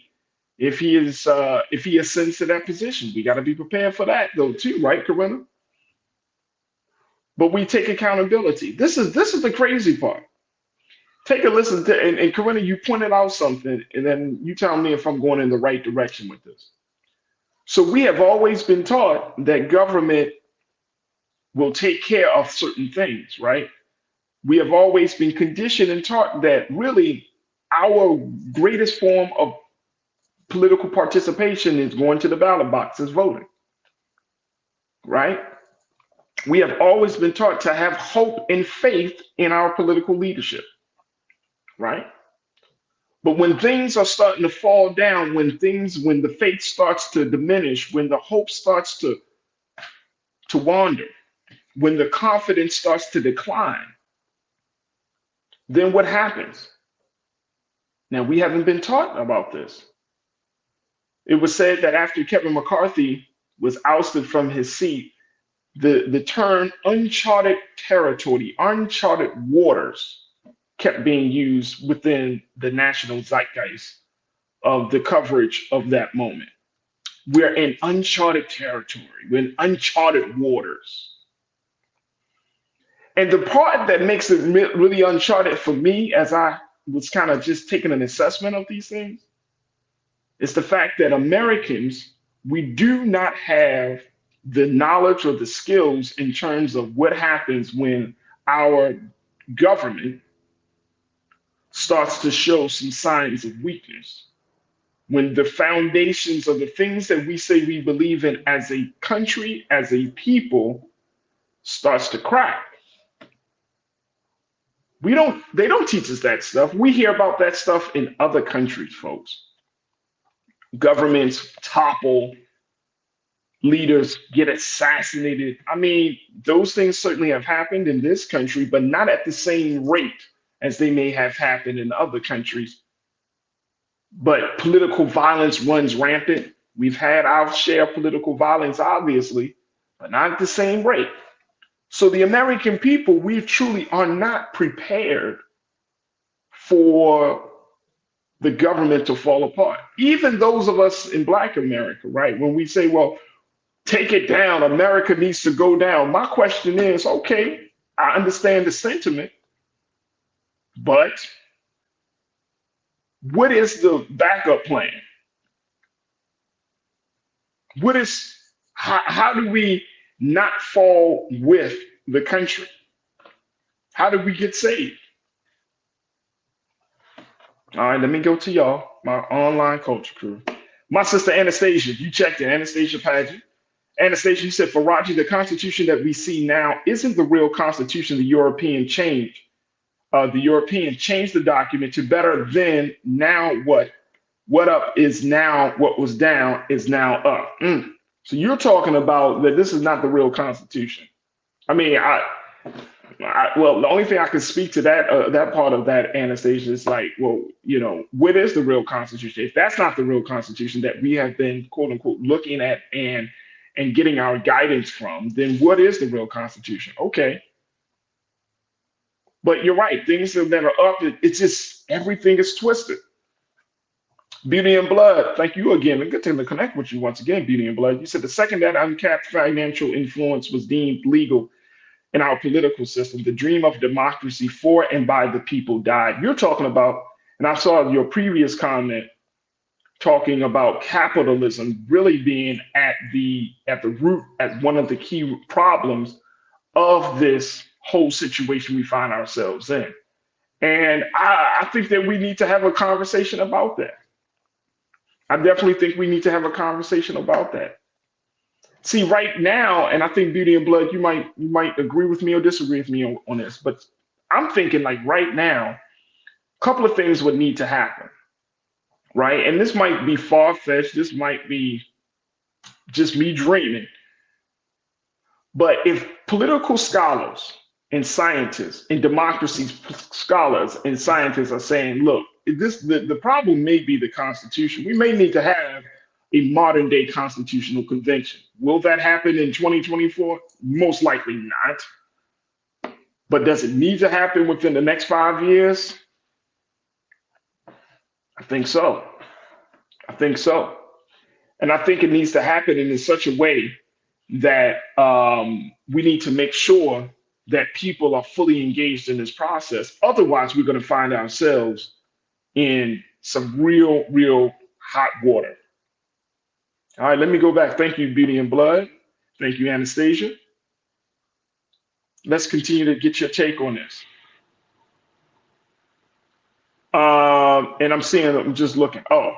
if he ascends to that position? We got to be prepared for that, though, too, right, Corinna? But we take accountability. This is the crazy part. Take a listen to, and Corinna, you pointed out something, and then you tell me if I'm going in the right direction with this. So we have always been taught that government will take care of certain things, right? We have always been conditioned and taught that really our greatest form of political participation is going to the ballot boxes voting, right? We have always been taught to have hope and faith in our political leadership, right? But when things are starting to fall down, when the faith starts to diminish, when the hope starts to wander, when the confidence starts to decline, then what happens? Now, we haven't been taught about this. It was said that after Kevin McCarthy was ousted from his seat, the term uncharted territory, uncharted waters, kept being used within the national zeitgeist of the coverage of that moment. We're in uncharted territory, we're in uncharted waters. And the part that makes it really uncharted for me, as I was kind of just taking an assessment of these things, is the fact that Americans, we do not have the knowledge or the skills in terms of what happens when our government starts to show some signs of weakness, when the foundations of the things that we say we believe in as a country, as a people, starts to crack. They don't teach us that stuff. We hear about that stuff in other countries, folks. Governments topple, leaders get assassinated. I mean, those things certainly have happened in this country, but not at the same rate as they may have happened in other countries. But political violence runs rampant. We've had our share of political violence, obviously, but not at the same rate. So the American people, we truly are not prepared for the government to fall apart. Even those of us in Black America, right? When we say, well, take it down, America needs to go down. My question is, okay, I understand the sentiment, but what is the backup plan? How do we not fall with the country? How do we get saved? All right, let me go to y'all, my online culture crew. My sister Anastasia, you checked it, Anastasia Paget. Anastasia, you said, Farajii, the Constitution that we see now isn't the real Constitution the European changed. The European changed the document to better than now what? What up is now, what was down is now up. So you're talking about that this is not the real Constitution. I mean, well, the only thing I can speak to that part of that, Anastasia, is like, well, you know, what is the real Constitution? If that's not the real Constitution that we have been, quote unquote, looking at and getting our guidance from, then what is the real Constitution? Okay. But you're right, things that are up, it's just everything is twisted. Beauty and Blood, thank you again. And good to connect with you once again, Beauty and Blood. You said the second that uncapped financial influence was deemed legal in our political system, the dream of democracy for and by the people died. You're talking about, and I saw your previous comment talking about capitalism really being at the root, as one of the key problems of this whole situation we find ourselves in. And I think that we need to have a conversation about that. I definitely think we need to have a conversation about that. See, right now, and I think Beauty and Blood, you might agree with me or disagree with me on this, but I'm thinking like right now, a couple of things would need to happen, right? And this might be far-fetched, this might be just me dreaming, but if political scholars and scientists and democracy scholars and scientists are saying, look, the problem may be the Constitution. We may need to have a modern day constitutional convention. Will that happen in 2024? Most likely not. But does it need to happen within the next 5 years? I think so. I think so. And I think it needs to happen in such a way that we need to make sure that people are fully engaged in this process. Otherwise, we're going to find ourselves in some real hot water. All right, let me go back. Thank you, Beauty and Blood. Thank you, Anastasia. Let's continue to get your take on this. And I'm just looking. Oh,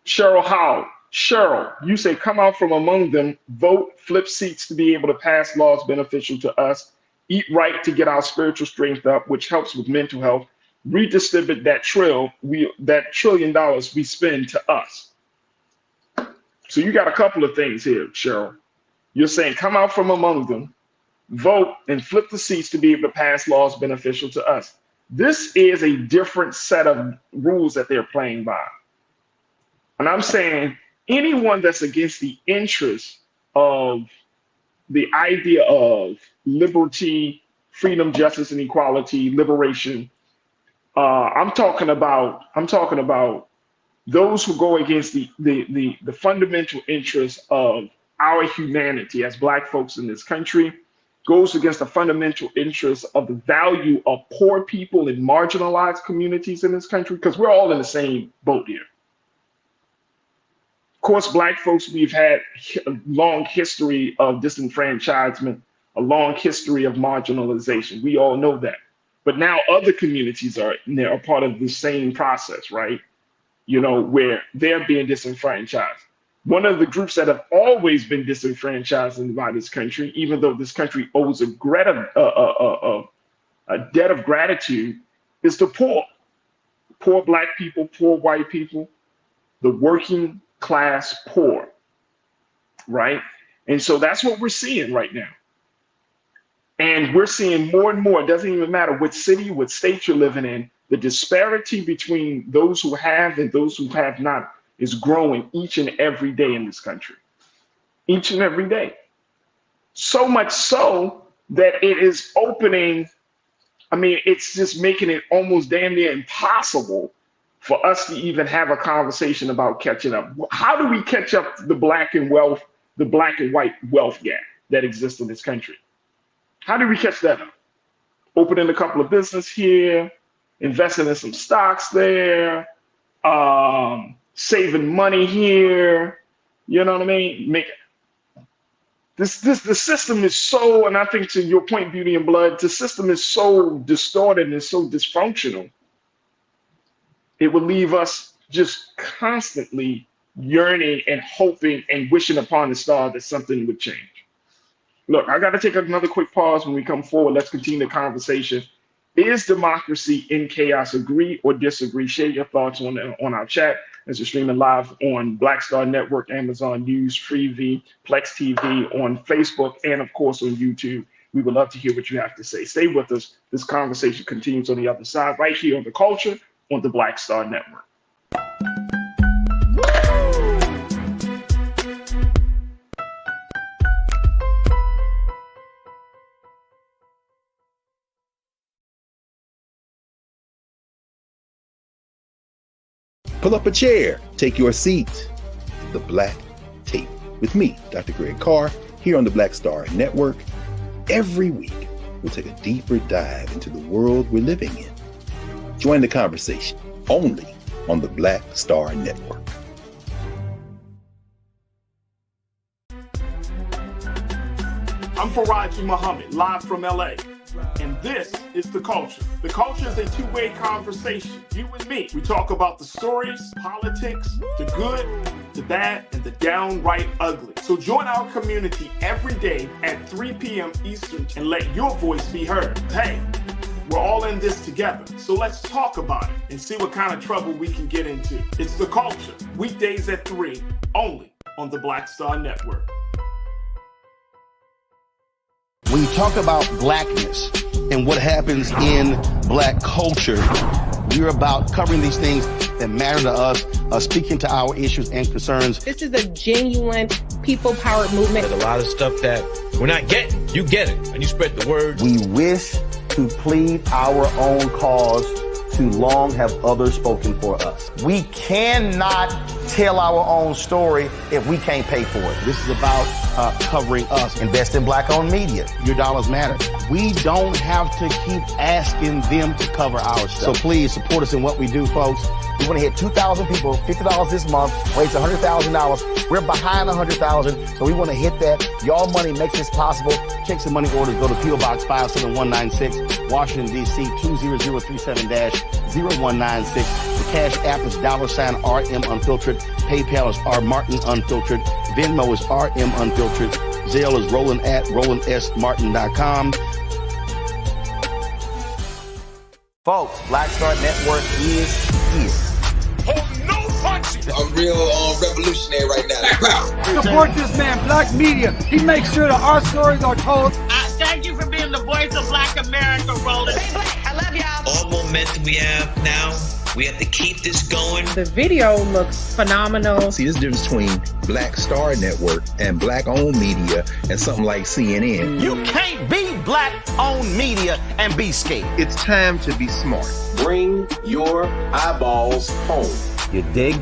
Cheryl Howell. Cheryl, you say, come out from among them, vote, flip seats to be able to pass laws beneficial to us, eat right to get our spiritual strength up, which helps with mental health, redistribute that $1 trillion we spend to us. So you got a couple of things here, Cheryl. You're saying come out from among them, vote, and flip the seats to be able to pass laws beneficial to us. This is a different set of rules that they're playing by. And I'm saying anyone that's against the interests of the idea of liberty, freedom, justice, and equality, liberation, I'm talking about those who go against the fundamental interests of our humanity as Black folks in this country, goes against the fundamental interests of the value of poor people and marginalized communities in this country, because we're all in the same boat here. course, Black folks, we've had a long history of disenfranchisement, a long history of marginalization. We all know that. But now other communities are part of the same process, right? You know, where they're being disenfranchised. One of the groups that have always been disenfranchised by this country, even though this country owes a debt of gratitude, is the poor. Poor Black people, poor white people, the working class poor, right? And so that's what we're seeing right now. And we're seeing more and more, it doesn't even matter what city, what state you're living in, the disparity between those who have and those who have not is growing each and every day in this country. Each and every day. So much so that it is opening, I mean, it's just making it almost damn near impossible for us to even have a conversation about catching up. How do we catch up the black and white wealth gap that exists in this country? How do we catch that up? Opening a couple of businesses here, investing in some stocks there, saving money here. You know what I mean? The system is so, and I think to your point, Beauty and Blood, the system is so distorted and so dysfunctional. It will leave us just constantly yearning and hoping and wishing upon the star that something would change. Look, I got to take another quick pause when we come forward. Let's continue the conversation. Is democracy in chaos? Agree or disagree? Share your thoughts on our chat as we're streaming live on Black Star Network, Amazon News, Freevee, Plex TV, on Facebook, and of course on YouTube. We would love to hear what you have to say. Stay with us. This conversation continues on the other side, right here on The Culture on the Black Star Network. Pull up a chair, take your seat. The Black Tape with me, Dr. Greg Carr, here on the Black Star Network. Every week, we'll take a deeper dive into the world we're living in. Join the conversation only on the Black Star Network. I'm Farajii Muhammad, live from LA. And this is The Culture. The Culture is a two-way conversation. You and me. We talk about the stories, politics, the good, the bad, and the downright ugly. So join our community every day at 3 p.m. Eastern and let your voice be heard. Hey, we're all in this together. So let's talk about it and see what kind of trouble we can get into. It's The Culture, weekdays at 3, only on the Black Star Network. When you talk about blackness and what happens in black culture, we're about covering these things that matter to us, speaking to our issues and concerns. This is a genuine people-powered movement. There's a lot of stuff that we're not getting. You get it, and you spread the word. We wish to plead our own cause. Too long have others spoken for us. We cannot tell our own story if we can't pay for it. This is about covering us. Invest in black-owned media. Your dollars matter. We don't have to keep asking them to cover our stuff. So please support us in what we do, folks. We want to hit 2,000 people, $50 this month, raise $100,000. We're behind 100,000, so we want to hit that. Y'all money makes this possible. Checks and money orders go to P.O. Box 57196, Washington, D.C. 20037-0196. The Cash App is $RM Unfiltered. PayPal is R Martin Unfiltered. Venmo is RM Unfiltered. Zelle is Roland at RolandSMartin.com. Folks, Black Star Network is here. Oh, no punches! I'm real revolutionary right now. Support this man, Black Media. He makes sure that our stories are told. Thank you for being the voice of Black America, Roland. Stay black. I love y'all. All momentum we have now, we have to keep this going. The video looks phenomenal. See, there's a difference between Black Star Network and black-owned media and something like CNN. You can't be black-owned media and be scared. It's time to be smart. Bring your eyeballs home. You dig?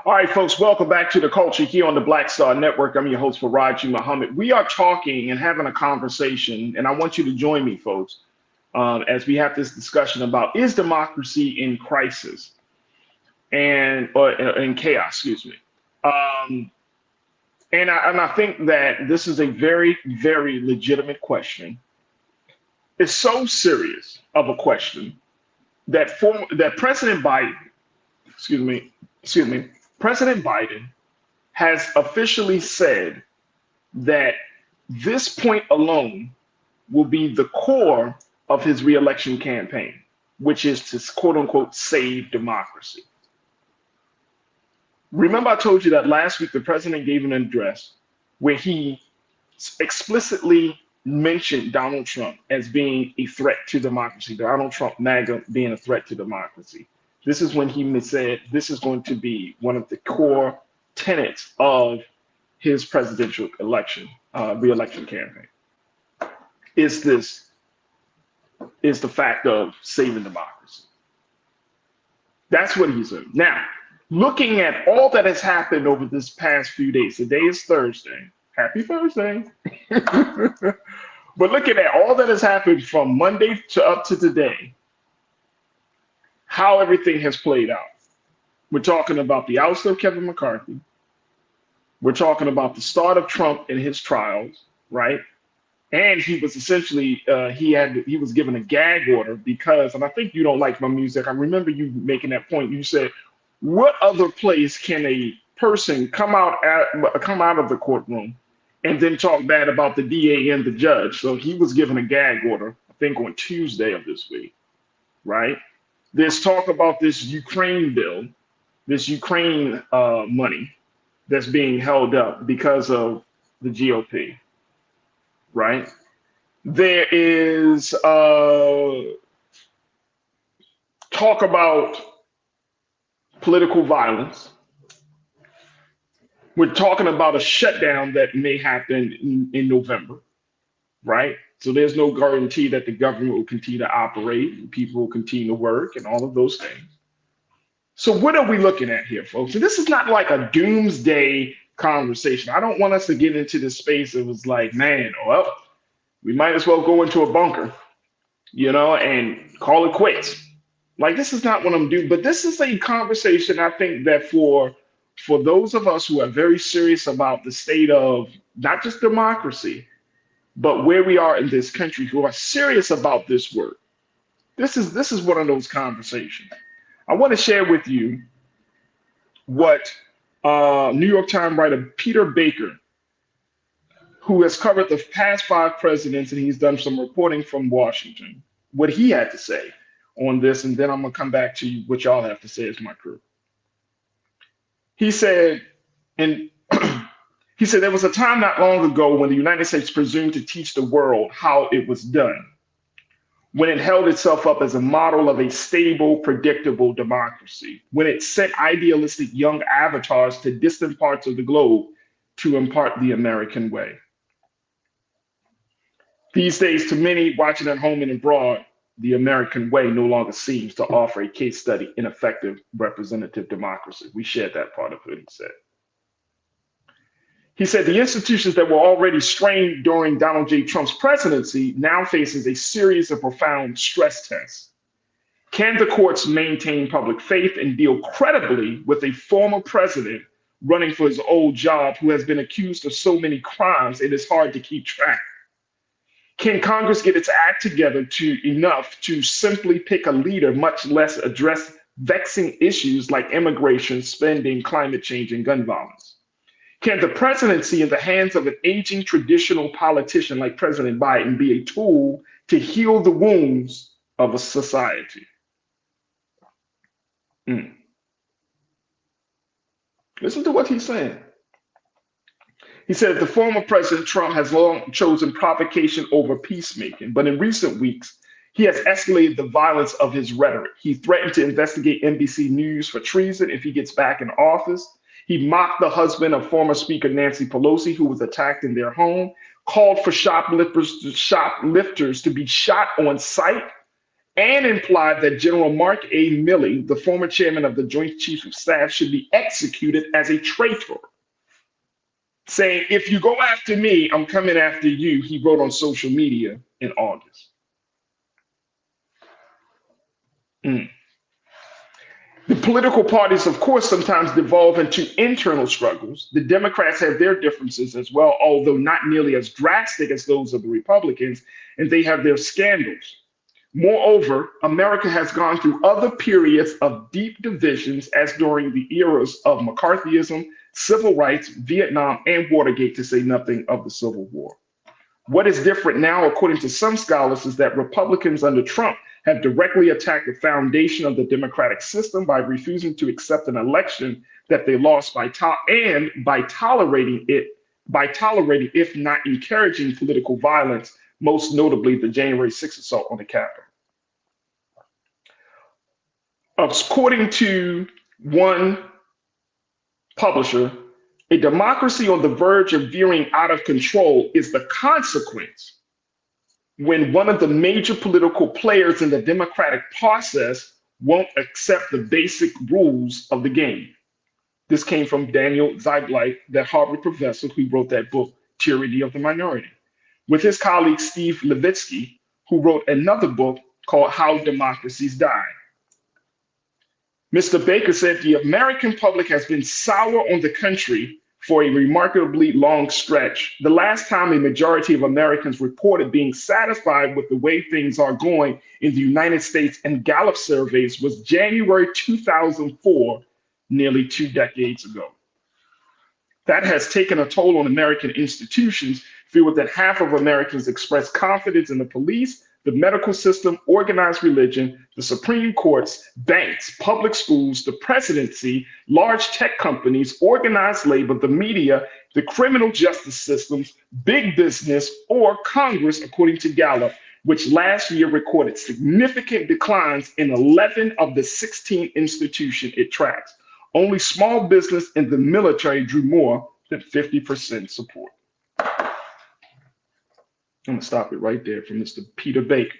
All right, folks, welcome back to the culture here on the Black Star Network. I'm your host, Farajii Muhammad. We are talking and having a conversation, and I want you to join me, folks, as we have this discussion about, is democracy in crisis or in chaos, excuse me. And I think that this is a very, very legitimate question. It's so serious of a question that President Biden, President Biden has officially said that this point alone will be the core of his reelection campaign, which is to quote unquote save democracy. Remember, I told you that last week the president gave an address where he explicitly mentioned Donald Trump as being a threat to democracy, Donald Trump MAGA being a threat to democracy. This is when he said this is going to be one of the core tenets of his presidential election, reelection campaign. Is the fact of saving democracy. That's what he said. Now, looking at all that has happened over this past few days, today is Thursday. Happy Thursday. But looking at all that has happened from Monday to up to today, how everything has played out. We're talking about the ouster of Kevin McCarthy. We're talking about the start of Trump in his trials, right? And he was essentially, he was given a gag order because, and I think you don't like my music. I remember you making that point. You said, what other place can a person come out of the courtroom and then talk bad about the DA and the judge? So he was given a gag order, I think on Tuesday of this week, right? There's talk about this Ukraine bill, this Ukraine money that's being held up because of the GOP, right? There is talk about political violence. We're talking about a shutdown that may happen in November, right? So there's no guarantee that the government will continue to operate and people will continue to work and all of those things. So what are we looking at here, folks? And this is not like a doomsday conversation. I don't want us to get into this space. It was like, man, well, we might as well go into a bunker, and call it quits. Like, this is not what I'm doing, but this is a conversation I think that for those of us who are very serious about the state of not just democracy, but where we are in this country, who are serious about this work, this is one of those conversations. I want to share with you what New York Times writer Peter Baker, who has covered the past 5 presidents, and he's done some reporting from Washington, what he had to say on this, and then I'm gonna come back to what y'all have to say as my crew. He said, there was a time not long ago when the United States presumed to teach the world how it was done, when it held itself up as a model of a stable, predictable democracy, when it sent idealistic young avatars to distant parts of the globe to impart the American way. These days, to many watching at home and abroad, the American way no longer seems to offer a case study in effective representative democracy. We shared that part of what he said. He said the institutions that were already strained during Donald J. Trump's presidency now faces a series of profound stress tests. Can the courts maintain public faith and deal credibly with a former president running for his old job who has been accused of so many crimes it is hard to keep track? Can Congress get its act together enough to simply pick a leader, much less address vexing issues like immigration, spending, climate change, and gun violence? Can the presidency in the hands of an aging traditional politician like President Biden be a tool to heal the wounds of a society? Listen to what he's saying. He said the former President Trump has long chosen provocation over peacemaking, but in recent weeks, he has escalated the violence of his rhetoric. He threatened to investigate NBC News for treason if he gets back in office. He mocked the husband of former Speaker Nancy Pelosi, who was attacked in their home, called for shoplifters to be shot on sight, and implied that General Mark A. Milley, the former chairman of the Joint Chiefs of Staff, should be executed as a traitor, saying, if you go after me, I'm coming after you, he wrote on social media in August. The political parties, of course, sometimes devolve into internal struggles. The Democrats have their differences as well, although not nearly as drastic as those of the Republicans, and they have their scandals. Moreover, America has gone through other periods of deep divisions, as during the eras of McCarthyism, civil rights, Vietnam, and Watergate, to say nothing of the Civil War. What is different now, according to some scholars, is that Republicans under Trump have directly attacked the foundation of the democratic system by refusing to accept an election that they lost by tolerating, if not encouraging, political violence, most notably the January 6th assault on the Capitol. According to one publisher, a democracy on the verge of veering out of control is the consequence when one of the major political players in the democratic process won't accept the basic rules of the game. This came from Daniel Zeitbleit, that Harvard professor who wrote that book, Tyranny of the Minority, with his colleague Steve Levitsky, who wrote another book called How Democracies Die. Mr. Baker said the American public has been sour on the country for a remarkably long stretch. The last time a majority of Americans reported being satisfied with the way things are going in the United States and Gallup surveys was January 2004, nearly 2 decades ago. That has taken a toll on American institutions, fewer than half of Americans express confidence in the police, the medical system, organized religion, the Supreme Courts, banks, public schools, the presidency, large tech companies, organized labor, the media, the criminal justice systems, big business, or Congress, according to Gallup, which last year recorded significant declines in 11 of the 16 institutions it tracks. Only small business and the military drew more than 50% support. I'm gonna stop it right there from Mr. Peter Baker.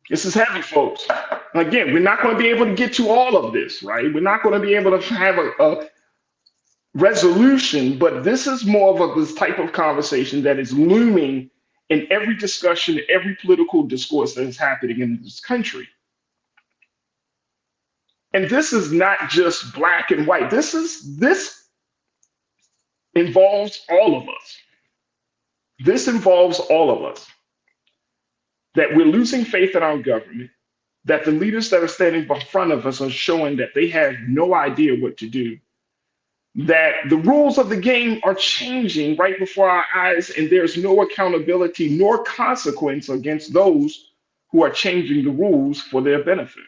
This is heavy, folks. Again, we're not going to be able to get to all of this, right? We're not going to be able to have a resolution, but this is more of this type of conversation that is looming in every discussion, every political discourse that is happening in this country. And this is not just black and white. This involves all of us. This involves all of us. That we're losing faith in our government, that the leaders that are standing in front of us are showing that they have no idea what to do, that the rules of the game are changing right before our eyes, and there's no accountability nor consequence against those who are changing the rules for their benefit.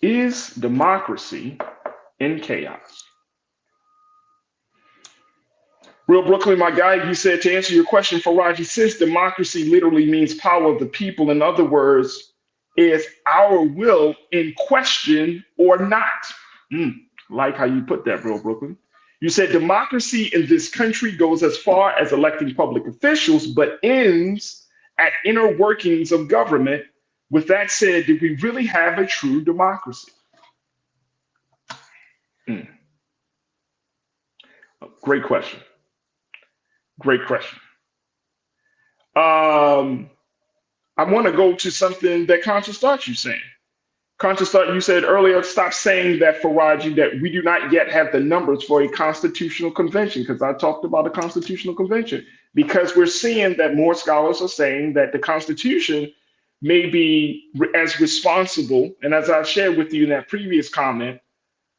Is democracy in chaos? Real Brooklyn, my guy, he said, to answer your question, Farajii, since democracy literally means power of the people, in other words, is our will in question or not? Like how you put that, Real Brooklyn. You said democracy in this country goes as far as electing public officials, but ends at inner workings of government. With that said, do we really have a true democracy? Great question. Great question. I want to go to something that Conscious Thought you saying. Conscious Thought, you said earlier, stop saying that, Farajii, that we do not yet have the numbers for a constitutional convention, because I talked about a constitutional convention, because we're seeing that more scholars are saying that the Constitution may be as responsible, and as I shared with you in that previous comment,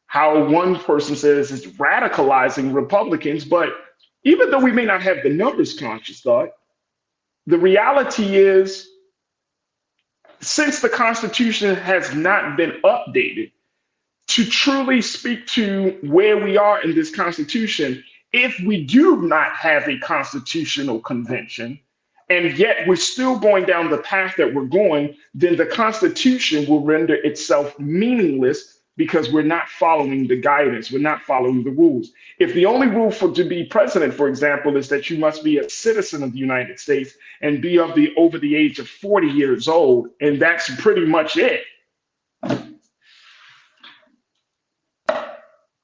how one person says it's radicalizing Republicans, but even though we may not have the numbers, Conscious Thought, the reality is, since the Constitution has not been updated, to truly speak to where we are in this Constitution, if we do not have a constitutional convention, and yet we're still going down the path that we're going, then the Constitution will render itself meaningless because we're not following the guidance, we're not following the rules. If the only rule for to be president, for example, is that you must be a citizen of the United States and be over the age of 40 years old, and that's pretty much it,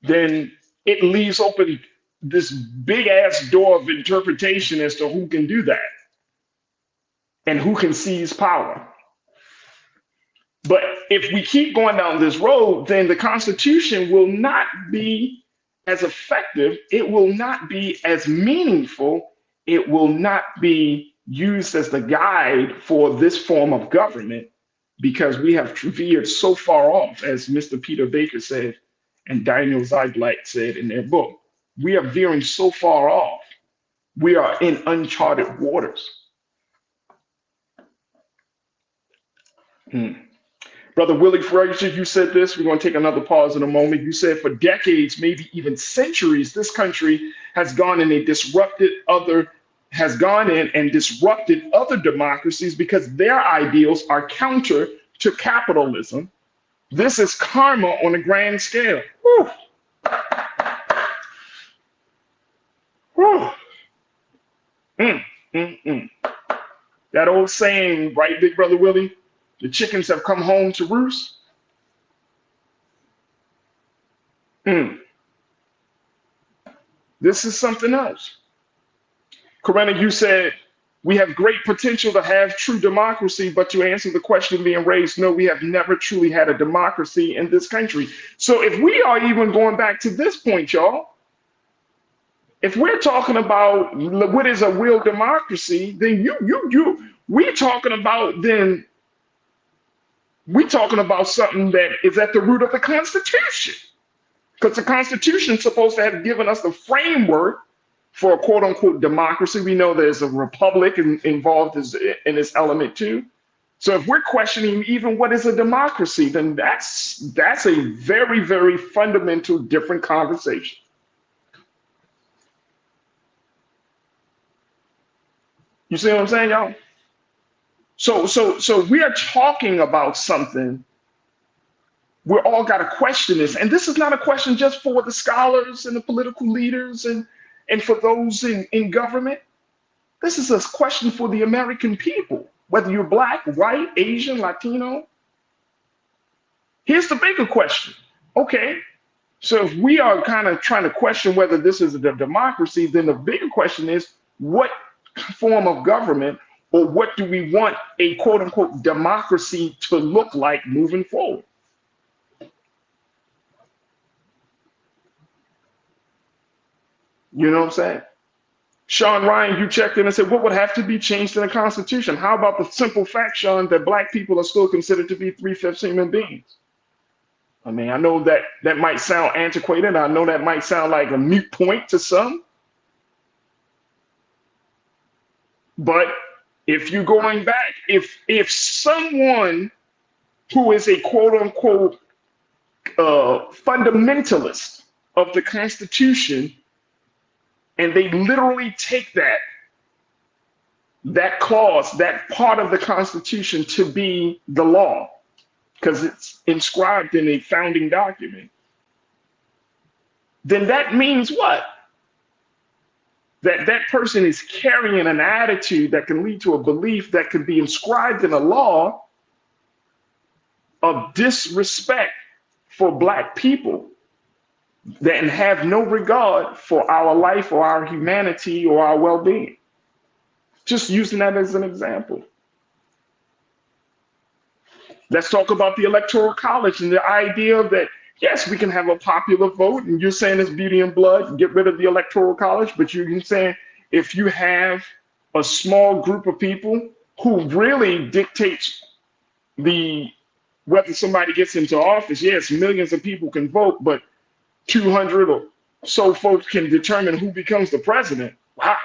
then it leaves open this big ass door of interpretation as to who can do that and who can seize power. But if we keep going down this road, then the Constitution will not be as effective. It will not be as meaningful. It will not be used as the guide for this form of government, because we have veered so far off, as Mr. Peter Baker said and Daniel Zeitblatt said in their book. We are veering so far off. We are in uncharted waters. Brother Willie Frazier, you said this. We're going to take another pause in a moment. You said for decades, maybe even centuries, this country has gone in and disrupted other democracies because their ideals are counter to capitalism. This is karma on a grand scale. Whew. Whew. That old saying, right, Big Brother Willie? The chickens have come home to roost. This is something else. Corinna, you said we have great potential to have true democracy, but to answer the question being raised, no, we have never truly had a democracy in this country. So if we are even going back to this point, y'all, if we're talking about what is a real democracy, then we're talking about something that is at the root of the Constitution, because the Constitution is supposed to have given us the framework for a quote unquote democracy. We know there's a republic involved in this element too. So if we're questioning even what is a democracy, then that's a very, very fundamental different conversation. You see what I'm saying, y'all? So we are talking about something. We all got to question this. And this is not a question just for the scholars and the political leaders and for those in government. This is a question for the American people, whether you're Black, white, Asian, Latino. Here's the bigger question. Okay, so if we are kind of trying to question whether this is a democracy, then the bigger question is, what form of government, or what do we want a quote unquote democracy to look like moving forward? You know what I'm saying? Sean Ryan, you checked in and said, what would have to be changed in the Constitution? How about the simple fact, Sean, that Black people are still considered to be 3/5 human beings? I mean, I know that might sound antiquated. I know that might sound like a moot point to some. But if you're going back, if someone who is a quote unquote fundamentalist of the Constitution, and they literally take that clause, that part of the Constitution to be the law, because it's inscribed in a founding document, then that means what? That person is carrying an attitude that can lead to a belief that could be inscribed in a law of disrespect for Black people, that have no regard for our life or our humanity or our well-being. Just using that as an example. Let's talk about the Electoral College and the idea that, yes, we can have a popular vote, and you're saying it's beauty and blood, get rid of the Electoral College, but you're saying if you have a small group of people who really dictates whether somebody gets into office, yes, millions of people can vote, but 200 or so folks can determine who becomes the president. Wow.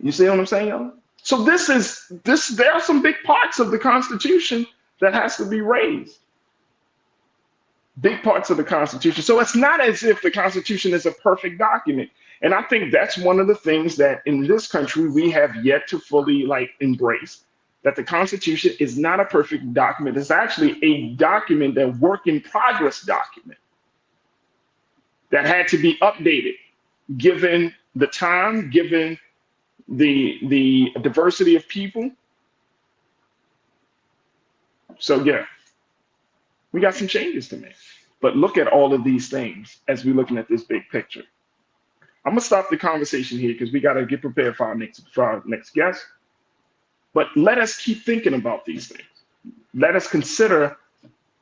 You see what I'm saying, y'all? So there are some big parts of the Constitution that has to be raised. Big parts of the Constitution. So it's not as if the Constitution is a perfect document. And I think that's one of the things that in this country we have yet to fully embrace, that the Constitution is not a perfect document. It's actually a document, a work in progress document that had to be updated given the time, given the diversity of people. So yeah, we got some changes to make. But look at all of these things as we're looking at this big picture. I'm gonna stop the conversation here because we gotta get prepared for our next guest. But let us keep thinking about these things. Let us consider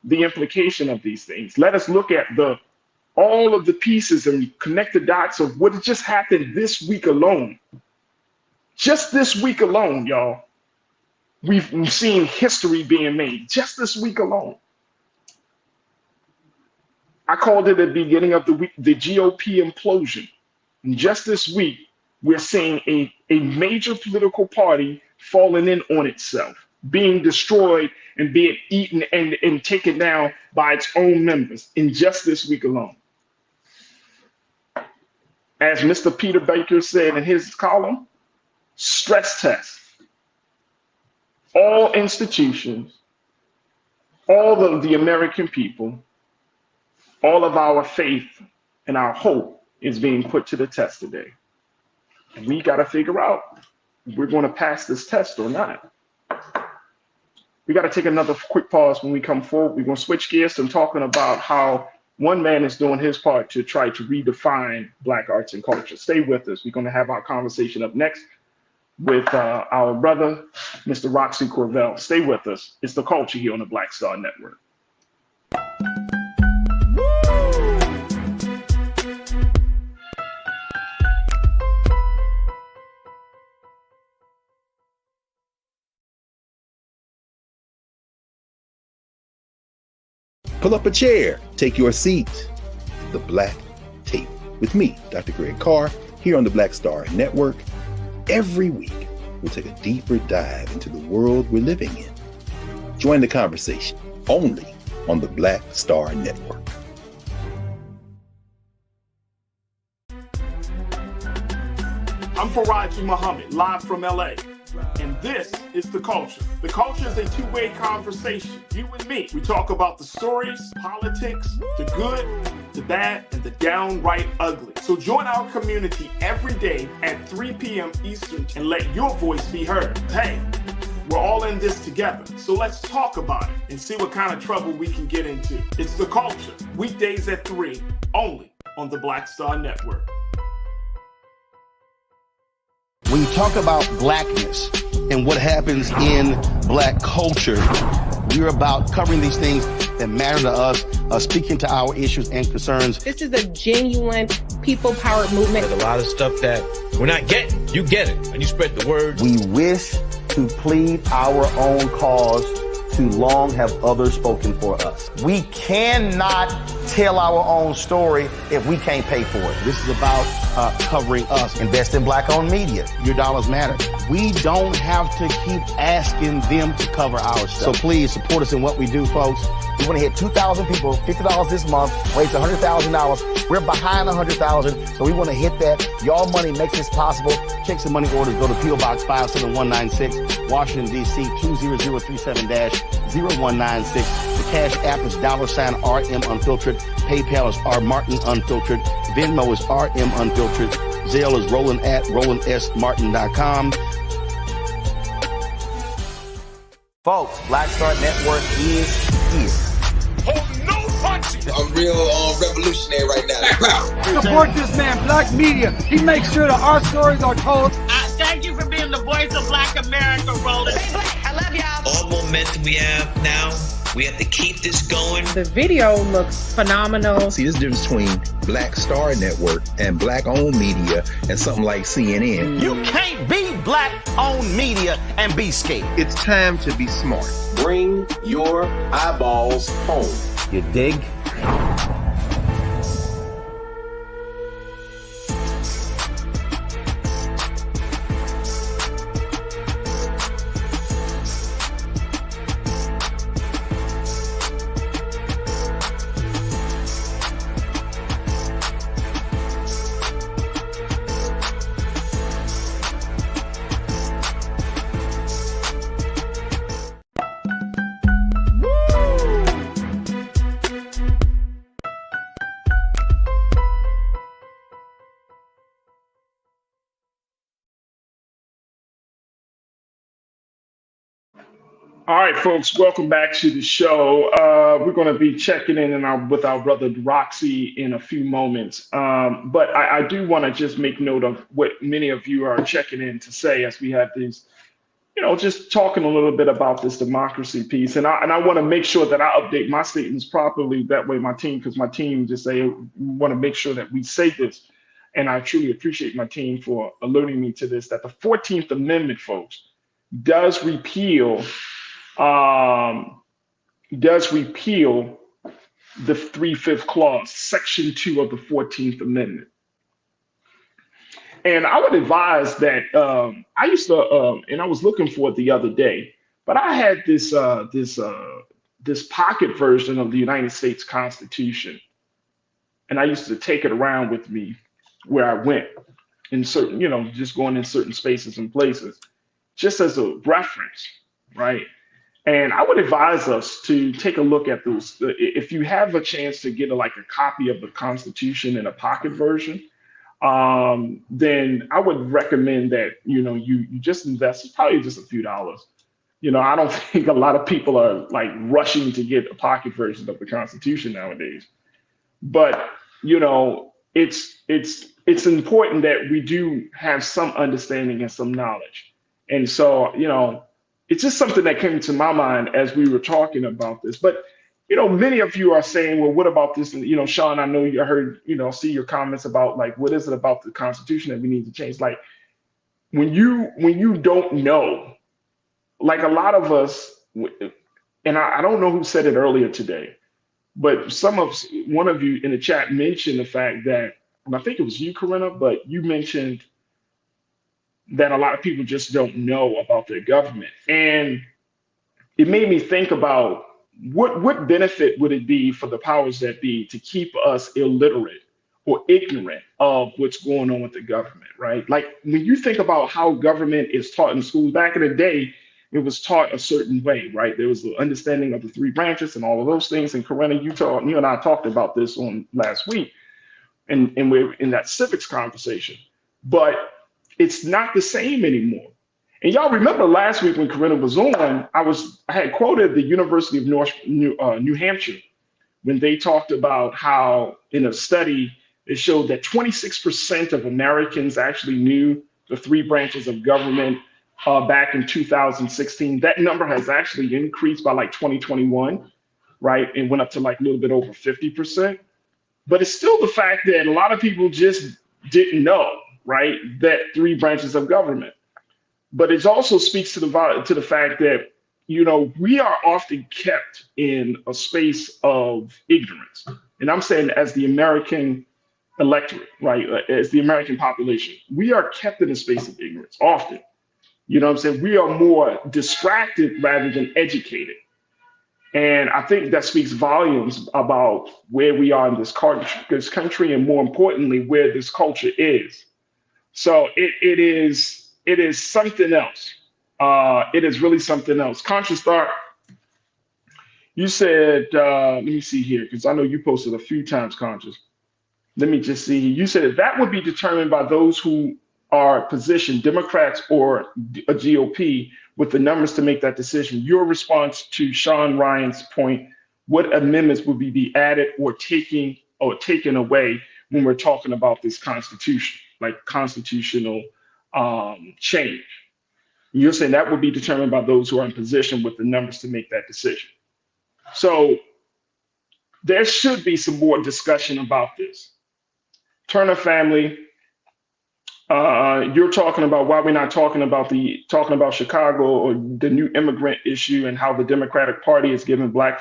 the implication of these things. Let us look at all of the pieces and connect the dots of what just happened this week alone. Just this week alone, y'all, we've seen history being made. Just this week alone. I called it at the beginning of the week, the GOP implosion. And just this week, we're seeing a major political party falling in on itself, being destroyed and being eaten and taken down by its own members in just this week alone. As Mr. Peter Baker said in his column, stress test. All institutions, all of the American people, all of our faith and our hope is being put to the test today. And we got to figure out if we're going to pass this test or not. We got to take another quick pause when we come forward. We're going to switch gears and talking about how one man is doing his part to try to redefine Black arts and culture. Stay with us. We're going to have our conversation up next with our brother, Mr. Roxy Corvell. Stay with us. It's The Culture here on the Black Star Network. Pull up a chair, take your seat. The Black Tape with me, Dr. Greg Carr, here on the Black Star Network. Every week, we'll take a deeper dive into the world we're living in. Join the conversation only on the Black Star Network. I'm Farajii Muhammad, live from LA. And this is The Culture. The Culture is a two-way conversation. You and me. We talk about the stories, politics, the good, the bad, and the downright ugly. So join our community every day at 3 p.m. Eastern and let your voice be heard. Hey, we're all in this together. So let's talk about it and see what kind of trouble we can get into. It's The Culture. Weekdays at 3, only on the Black Star Network. When you talk about blackness and what happens in Black culture, we're about covering these things that matter to us, speaking to our issues and concerns. This is a genuine people-powered movement. There's a lot of stuff that we're not getting. You get it, and you spread the word. We wish to plead our own cause. Too long have others spoken for us. We cannot tell our own story if we can't pay for it. This is about covering us. Invest in Black-owned media. Your dollars matter. We don't have to keep asking them to cover our stuff. So please support us in what we do, folks. We want to hit 2,000 people, $50 this month, raise $100,000. We're behind 100,000, so we want to hit that. Y'all money makes this possible. Check some money orders. Go to P.O. Box 57196, Washington, D.C. 20037-0196. The Cash App is $RM Unfiltered. PayPal is R Martin Unfiltered. Venmo is RM Unfiltered. Zelle is Roland at RolandSMartin.com. Folks, Black Star Network is here. Oh, no punching! I'm real revolutionary right now. Support this man, Black Media. He makes sure that our stories are told. Thank you for being the voice of Black America, Roland. Stay black. I love y'all. All momentum we have now, we have to keep this going. The video looks phenomenal. See, this difference between Black Star Network and Black-owned media and something like CNN. You can't be Black-owned media and be scared. It's time to be smart. Bring your eyeballs home. You dig? All right, folks, welcome back to the show. We're going to be checking in with our brother Roxy in a few moments. But I do want to just make note of what many of you are checking in to say as we have these, just talking a little bit about this democracy piece. And I want to make sure that I update my statements properly. That way, because my team just say, we want to make sure that we say this. And I truly appreciate my team for alerting me to this, that the 14th Amendment, folks, does repeal the 3/5 clause, Section 2 of the 14th Amendment. And I would advise that I used to, and I was looking for it the other day, but I had this pocket version of the United States Constitution, and I used to take it around with me where I went in certain, just going in certain spaces and places, just as a reference, right? And I would advise us to take a look at those. If you have a chance to get a copy of the Constitution in a pocket version, then I would recommend that you just invest. It's probably just a few dollars. I don't think a lot of people are rushing to get a pocket version of the Constitution nowadays. But it's important that we do have some understanding and some knowledge. And so it's just something that came to my mind as we were talking about this. But many of you are saying, well, what about this? And Sean, I know you heard, see your comments about what is it about the Constitution that we need to change? When you don't know, a lot of us, and I don't know who said it earlier today, but one of you in the chat mentioned the fact that, and I think it was you, Corinna, but you mentioned that a lot of people just don't know about their government. And it made me think about what benefit would it be for the powers that be to keep us illiterate or ignorant of what's going on with the government, right? When you think about how government is taught in schools, back in the day, it was taught a certain way, right? There was the understanding of the three branches and all of those things. And Corinna, you and I talked about this on last week, and we're in that civics conversation. But it's not the same anymore. And y'all remember last week when Corinna was on, I had quoted the University of New Hampshire when they talked about how in a study it showed that 26% of Americans actually knew the three branches of government back in 2016. That number has actually increased by 2021, right? It went up to a little bit over 50%. But it's still the fact that a lot of people just didn't know, right, that three branches of government. But it also speaks to the fact that, we are often kept in a space of ignorance. And I'm saying as the American electorate, right, as the American population, we are kept in a space of ignorance often. You know what I'm saying? We are more distracted rather than educated. And I think that speaks volumes about where we are in this country, and more importantly, where this culture is. So it is something else. It is really something else. Conscious Thought, you said, let me see here, because I know you posted a few times, Conscious. Let me just see. You said that would be determined by those who are positioned, Democrats or a GOP, with the numbers to make that decision. Your response to Sean Ryan's point, what amendments would be added or taken away when we're talking about this Constitution, constitutional change? You're saying that would be determined by those who are in position with the numbers to make that decision. So there should be some more discussion about this. Turner family, you're talking about why we're not talking about Chicago or the new immigrant issue and how the Democratic Party is giving black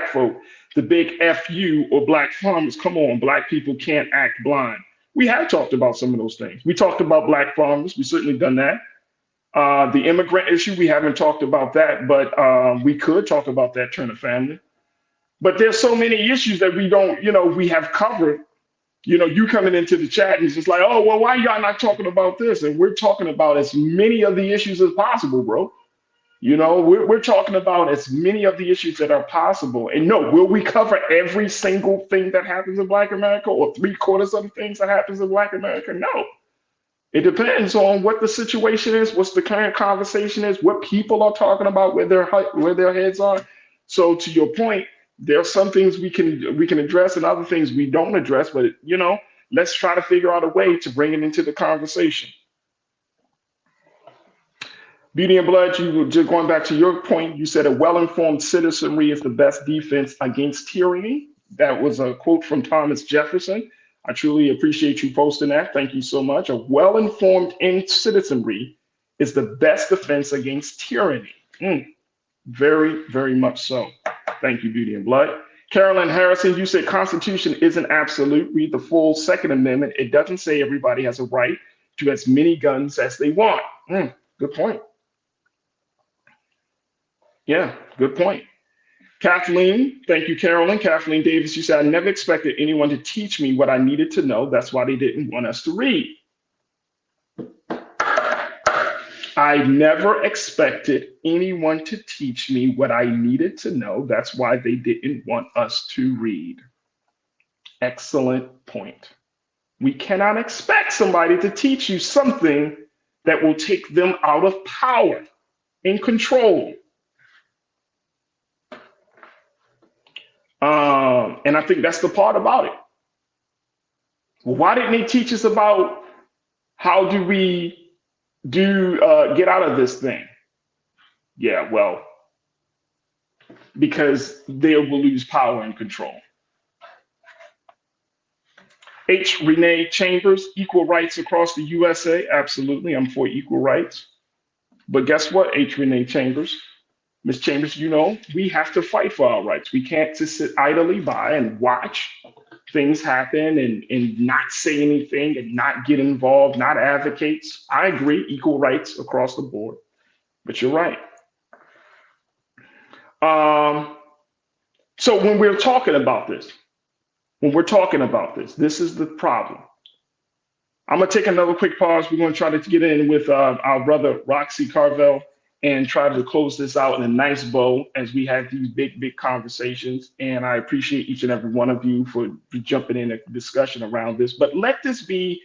folk the big FU or black farmers. Come on, black people can't act blind. We have talked about some of those things. We talked about black farmers. We certainly done that. The immigrant issue, we haven't talked about that, but we could talk about that, Turner family. But there's so many issues that we don't, we have covered. You coming into the chat and it's just oh, well, why y'all not talking about this? And we're talking about as many of the issues as possible, bro. We're talking about as many of the issues that are possible. And no, will we cover every single thing that happens in Black America or 3/4 of the things that happens in Black America? No. It depends on what the situation is, what's the current conversation is, what people are talking about, where their heads are. So to your point, there are some things we can address and other things we don't address, but let's try to figure out a way to bring it into the conversation. Beauty and Blood, you were just going back to your point, you said a well-informed citizenry is the best defense against tyranny. That was a quote from Thomas Jefferson. I truly appreciate you posting that. Thank you so much. A well-informed citizenry is the best defense against tyranny. Very, very much so. Thank you, Beauty and Blood. Carolyn Harrison, you said Constitution isn't absolute. Read the full Second Amendment. It doesn't say everybody has a right to as many guns as they want. Good point. Yeah, good point. Kathleen, thank you, Carolyn. Kathleen Davis, you said, I never expected anyone to teach me what I needed to know. That's why they didn't want us to read. I never expected anyone to teach me what I needed to know. That's why they didn't want us to read. Excellent point. We cannot expect somebody to teach you something that will take them out of power and control. And I think that's the part about it. Well, why didn't they teach us about how do we get out of this thing? Yeah, well, because they will lose power and control. H. Renee Chambers, equal rights across the USA. Absolutely, I'm for equal rights. But guess what, H. Renee Chambers? Ms. Chambers, we have to fight for our rights. We can't just sit idly by and watch things happen and not say anything and not get involved, not advocate. I agree, equal rights across the board, but you're right. So when we're talking about this, this is the problem. I'm gonna take another quick pause. We're gonna try to get in with our brother, Roxy Carvel, and try to close this out in a nice bow as we have these big conversations. And I appreciate each and every one of you for jumping in a discussion around this. But let this be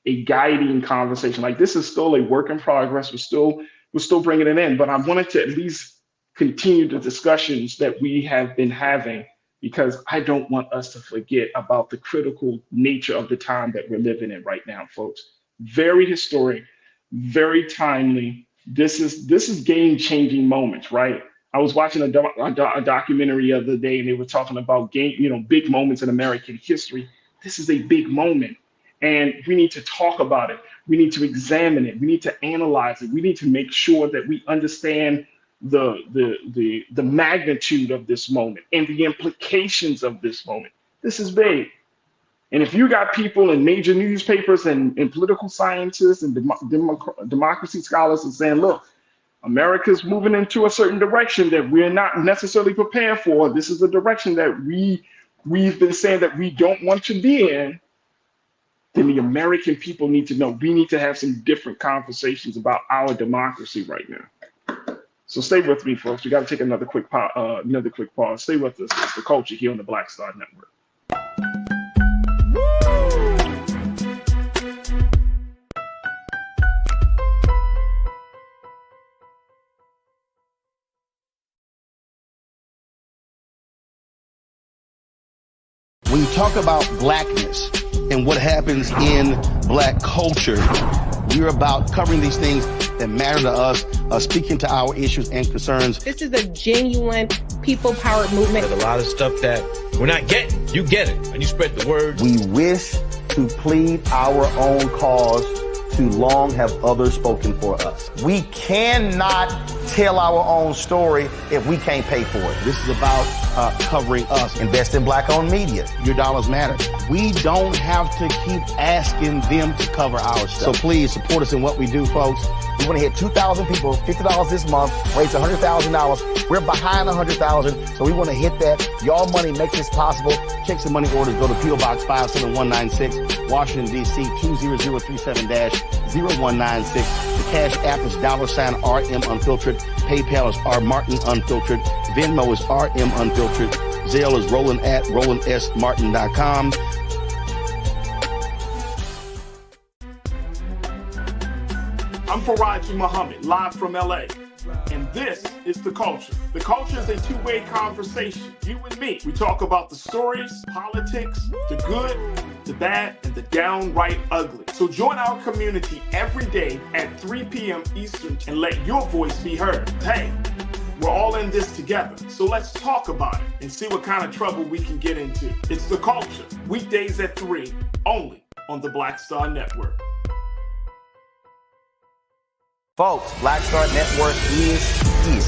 a guiding conversation. Like, this is still a work in progress. We're still bringing it in, but I wanted to at least continue the discussions that we have been having, because I don't want us to forget about the critical nature of the time that we're living in right now, folks. Very historic, very timely. This is game-changing moments, right? I was watching a documentary the other day, and they were talking about big moments in American history. This is a big moment, and we need to talk about it. We need to examine it. We need to analyze it. We need to make sure that we understand the magnitude of this moment and the implications of this moment. This is big. And if you got people in major newspapers and political scientists and democracy scholars and saying, look, America's moving into a certain direction that we're not necessarily prepared for. This is the direction that we've been saying that we don't want to be in. Then the American people need to know. We need to have some different conversations about our democracy right now. So stay with me, folks. We got to take another quick pause. Stay with us. It's The Culture here on the Black Star Network. When you talk about blackness and what happens in black culture, we're about covering these things that matter to us, speaking to our issues and concerns. This is a genuine people-powered movement. There's a lot of stuff that we're not getting. You get it, and you spread the word. We wish to plead our own cause. Too long have others spoken for us. We cannot tell our own story if we can't pay for it. This is about covering us. Invest in black-owned media. Your dollars matter. We don't have to keep asking them to cover our stuff. So please support us in what we do, folks. We want to hit 2,000 people, $50 this month, raise $100,000. We're behind 100,000, so we want to hit that. Y'all money makes this possible. Check some money orders. Go to P.O. Box 57196, Washington, D.C. 20037-0196. The Cash App is $RM Unfiltered. PayPal is R Martin Unfiltered. Venmo is RM Unfiltered. Zelle is Roland@RolandSMartin.com. I'm Farajii Muhammad, live from LA. And this is The Culture. The Culture is a two-way conversation, you and me. We talk about the stories, politics, the good, the bad, and the downright ugly. So join our community every day at 3 p.m. Eastern and let your voice be heard. Hey, we're all in this together, so let's talk about it and see what kind of trouble we can get into. It's The Culture, weekdays at 3, only on the Black Star Network. Folks, Black Star Network is here.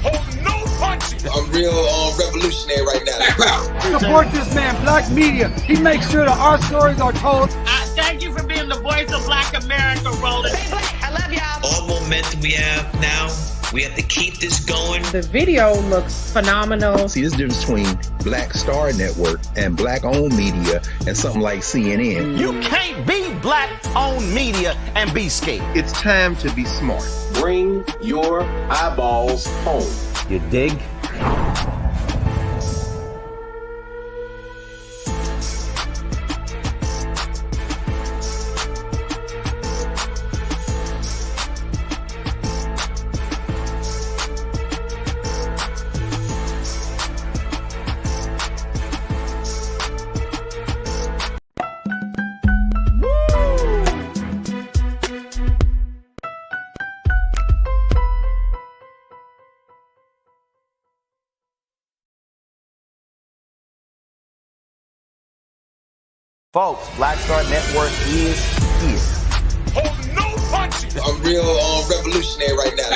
Oh, no punches! I'm real revolutionary right now. Support this man, Black Media. He makes sure that our stories are told. Thank you for being the voice of Black America, Roland. Stay black. I love y'all. All momentum we have now, we have to keep this going. The video looks phenomenal. See, this difference between Black Star Network and black-owned media and something like CNN. You can't be black-owned media and be scared. It's time to be smart. Bring your eyeballs home. You dig? Folks, Black Star Network is here. Oh, no punches! I'm real revolutionary right now.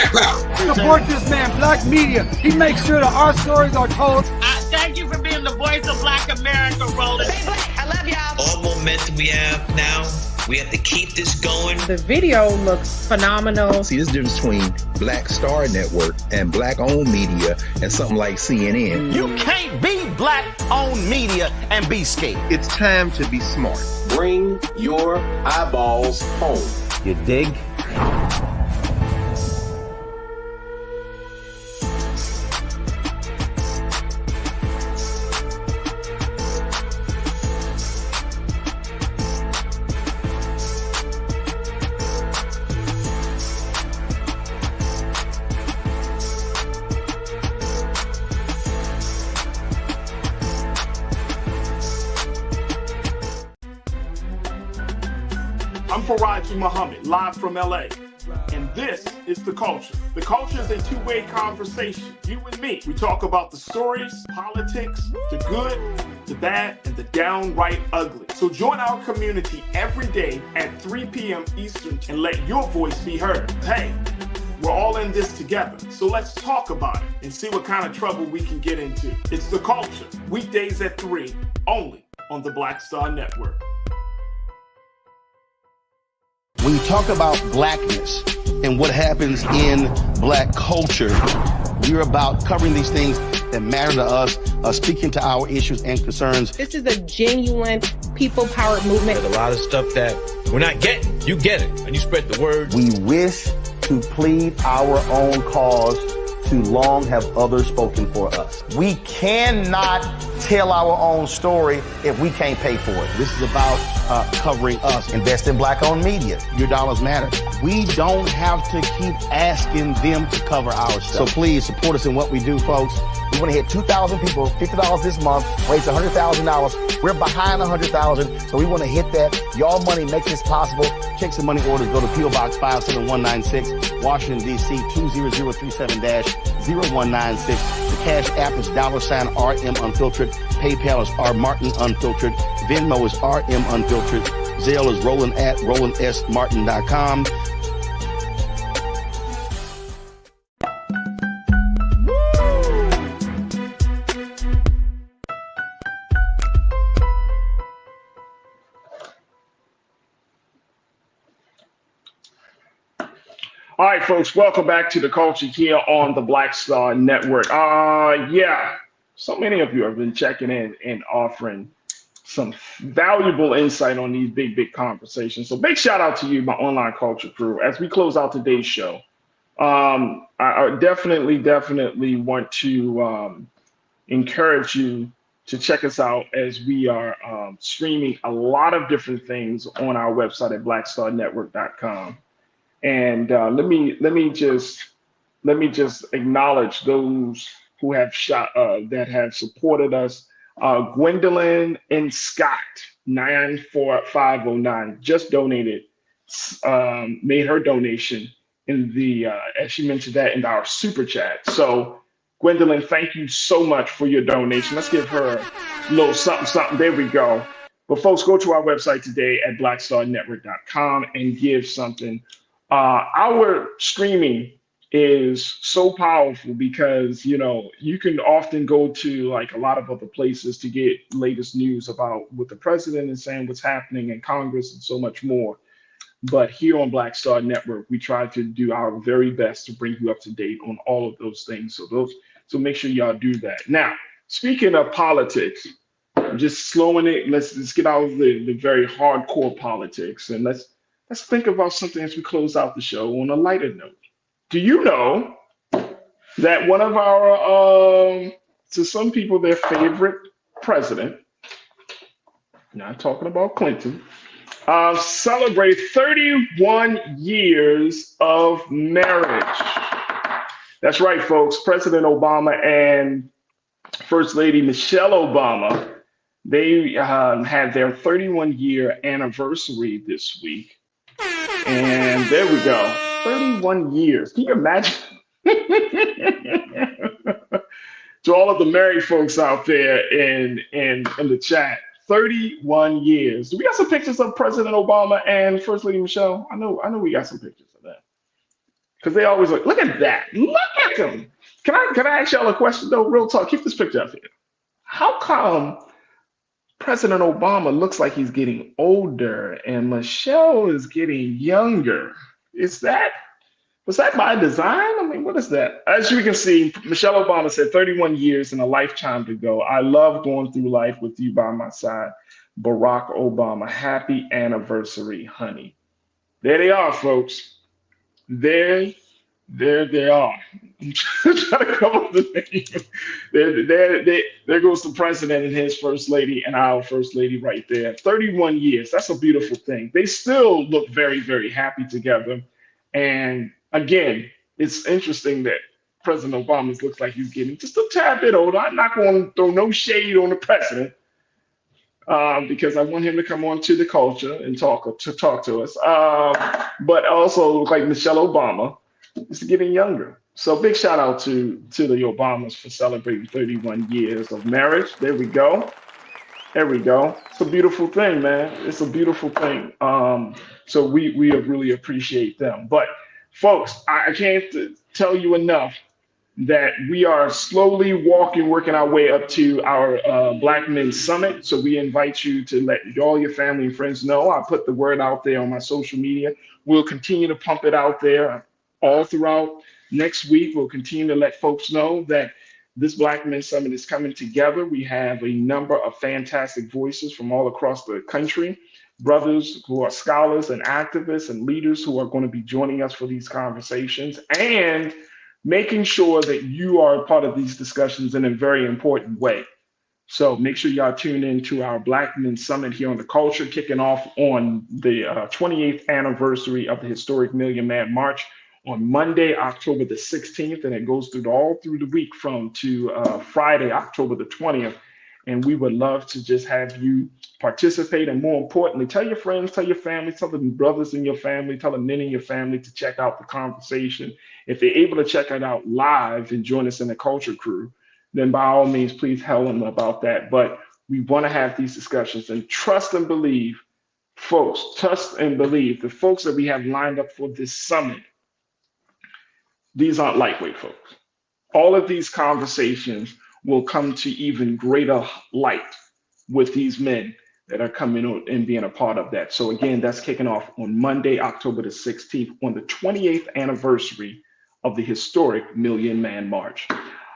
Support this man, Black Media. He makes sure that our stories are told. Thank you for being the voice of Black America, Roland. Stay black. I love y'all. All momentum we have now, we have to keep this going. The video looks phenomenal. See, this difference between Black Star Network and black-owned media and something like CNN. You can't be black-owned media and be scared. It's time to be smart. Bring your eyeballs home. You dig? I'm Farajii Muhammad, live from LA. And this is The Culture. The Culture is a two-way conversation, you and me. We talk about the stories, politics, the good, the bad, and the downright ugly. So join our community every day at 3 p.m. Eastern and let your voice be heard. Hey, we're all in this together, so let's talk about it and see what kind of trouble we can get into. It's The Culture, weekdays at 3, only on the Black Star Network. When you talk about blackness and what happens in black culture, we're about covering these things that matter to us, speaking to our issues and concerns. This is a genuine people-powered movement. There's a lot of stuff that we're not getting. You get it, and you spread the word. We wish to plead our own cause. Too long have others spoken for us. We cannot tell our own story if we can't pay for it. This is about covering us. Invest in black-owned media. Your dollars matter. We don't have to keep asking them to cover our stuff. So please support us in what we do, folks. We want to hit 2,000 people, $50 this month, raise $100,000. We're behind 100,000, so we want to hit that. Your money makes this possible. Checks and money orders go to P.O. Box 57196, Washington, D.C. 20037-0196. The Cash App is $RM Unfiltered. PayPal is R Martin Unfiltered. Venmo is RM Unfiltered. Zelle is Roland at RolandSMartin.com. All right, folks, welcome back to The Culture here on the Black Star Network. Yeah, so many of you have been checking in and offering some valuable insight on these big conversations. So big shout out to you, my online culture crew. As we close out today's show, I definitely want to encourage you to check us out as we are streaming a lot of different things on our website at blackstarnetwork.com. And let me just acknowledge those who have shot that have supported us. Gwendolyn and Scott 94509 just donated, made her donation in the as she mentioned that in our super chat. So Gwendolyn, thank you so much for your donation. Let's give her a little something, something. There we go. But folks, go to our website today at blackstarnetwork.com and give something. Our streaming is so powerful because you can often go to like a lot of other places to get latest news about what the president is saying, what's happening in Congress, and so much more. But here on Black Star Network, we try to do our very best to bring you up to date on all of those things. So make sure y'all do that. Now, speaking of politics, just slowing it. Let's get out of the very hardcore politics and let's think about something as we close out the show on a lighter note. Do you know that one of our to some people their favorite president, not talking about Clinton, celebrated 31 years of marriage. That's right, folks. President Obama and First Lady Michelle Obama, they had their 31-year anniversary this week. And there we go. 31 years. Can you imagine? To all of the married folks out there in the chat, 31 years. Do we got some pictures of President Obama and First Lady Michelle? I know we got some pictures of that. Because they always look at that. Look at them. Can I ask y'all a question though? Real talk. Keep this picture up here. How come President Obama looks like he's getting older and Michelle is getting younger? Was that by design? I mean, what is that? As you can see, Michelle Obama said 31 years and a lifetime to go. I love going through life with you by my side. Barack Obama, happy anniversary, honey. There they are, folks. There they are. I'm trying to come up with the name. There goes the president and his first lady and our first lady right there. 31 years. That's a beautiful thing. They still look very, very happy together. And again, it's interesting that President Obama looks like he's getting just a tad bit older. I'm not going to throw no shade on the president because I want him to come on to the culture and talk to us. But also look like Michelle Obama is getting younger. So big shout out to the Obamas for celebrating 31 years of marriage. There we go. There we go. It's a beautiful thing, man. It's a beautiful thing. So we really appreciate them. But folks, I can't tell you enough that we are slowly working our way up to our Black Men Summit. So we invite you to let all your family and friends know. I put the word out there on my social media. We'll continue to pump it out there all throughout next week. We'll continue to let folks know that this Black Men Summit is coming together. We have a number of fantastic voices from all across the country, brothers who are scholars and activists and leaders who are going to be joining us for these conversations and making sure that you are a part of these discussions in a very important way. So make sure y'all tune in to our Black Men Summit here on the Culture, kicking off on the 28th anniversary of the historic Million Man March on Monday, October the 16th, and it goes all through the week to Friday, October the 20th. And we would love to just have you participate. And more importantly, tell your friends, tell your family, tell the brothers in your family, tell the men in your family to check out the conversation. If they're able to check it out live and join us in the Culture Crew, then by all means, please tell them about that. But we want to have these discussions and trust and believe, folks, trust and believe the folks that we have lined up for this summit. These aren't lightweight folks. All of these conversations will come to even greater light with these men that are coming on and being a part of that. So again, that's kicking off on Monday, October the 16th, on the 28th anniversary of the historic Million Man March.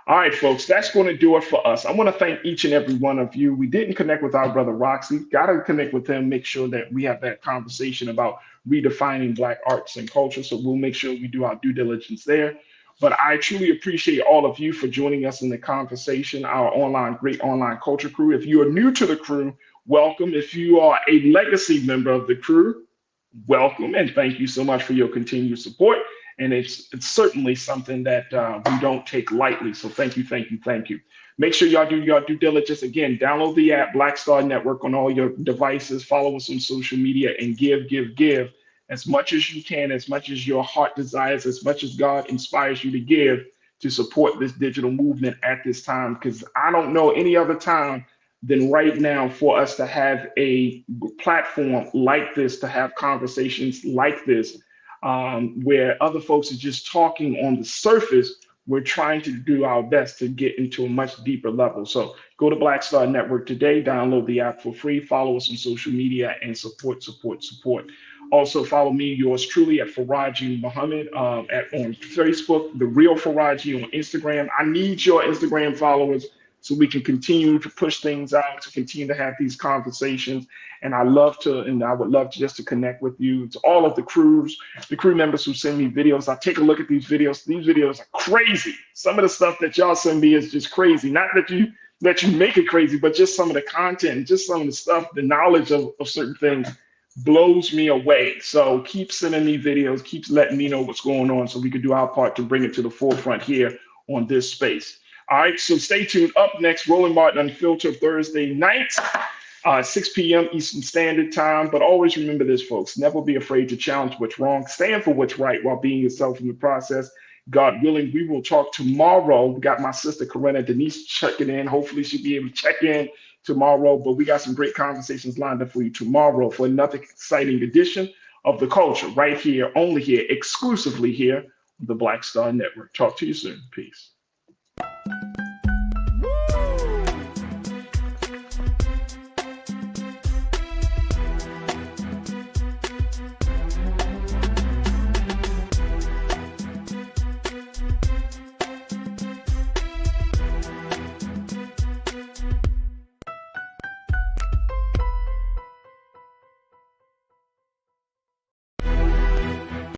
All right, folks, that's going to do it for us. I want to thank each and every one of you. We didn't connect with our brother Roxy. Got to connect with him, make sure that we have that conversation about redefining Black arts and culture. So we'll make sure we do our due diligence there. But I truly appreciate all of you for joining us in the conversation, our great online culture crew. If you are new to the crew, welcome. If you are a legacy member of the crew, welcome, and thank you so much for your continued support. And it's certainly something that we don't take lightly. So thank you, thank you, thank you. Make sure y'all do your due diligence. Again, download the app Black Star Network on all your devices. Follow us on social media and give as much as you can, as much as your heart desires, as much as God inspires you to give to support this digital movement at this time. Because I don't know any other time than right now for us to have a platform like this, to have conversations like this, where other folks are just talking on the surface. We're trying to do our best to get into a much deeper level. So go to Black Star Network today, download the app for free, follow us on social media, and support. Also follow me, yours truly, at Farajii Muhammad on Facebook, The Real Farajii on Instagram. I need your Instagram followers so we can continue to push things out, to continue to have these conversations. And I would love to just to connect with you, to all of the crew members who send me videos. I take a look at these videos. These videos are crazy. Some of the stuff that y'all send me is just crazy. Not that you make it crazy, but just some of the content, just some of the stuff, the knowledge of certain things blows me away. So keep sending me videos, keep letting me know what's going on so we can do our part to bring it to the forefront here on this space. All right, so stay tuned. Up next, Roland Martin Unfiltered, Thursday nights, 6 p.m. Eastern Standard Time. But always remember this, folks. Never be afraid to challenge what's wrong. Stand for what's right while being yourself in the process. God willing, we will talk tomorrow. We got my sister, Corinna Denise, checking in. Hopefully she'll be able to check in tomorrow. But we got some great conversations lined up for you tomorrow for another exciting edition of The Culture right here, only here, exclusively here on the Black Star Network. Talk to you soon. Peace.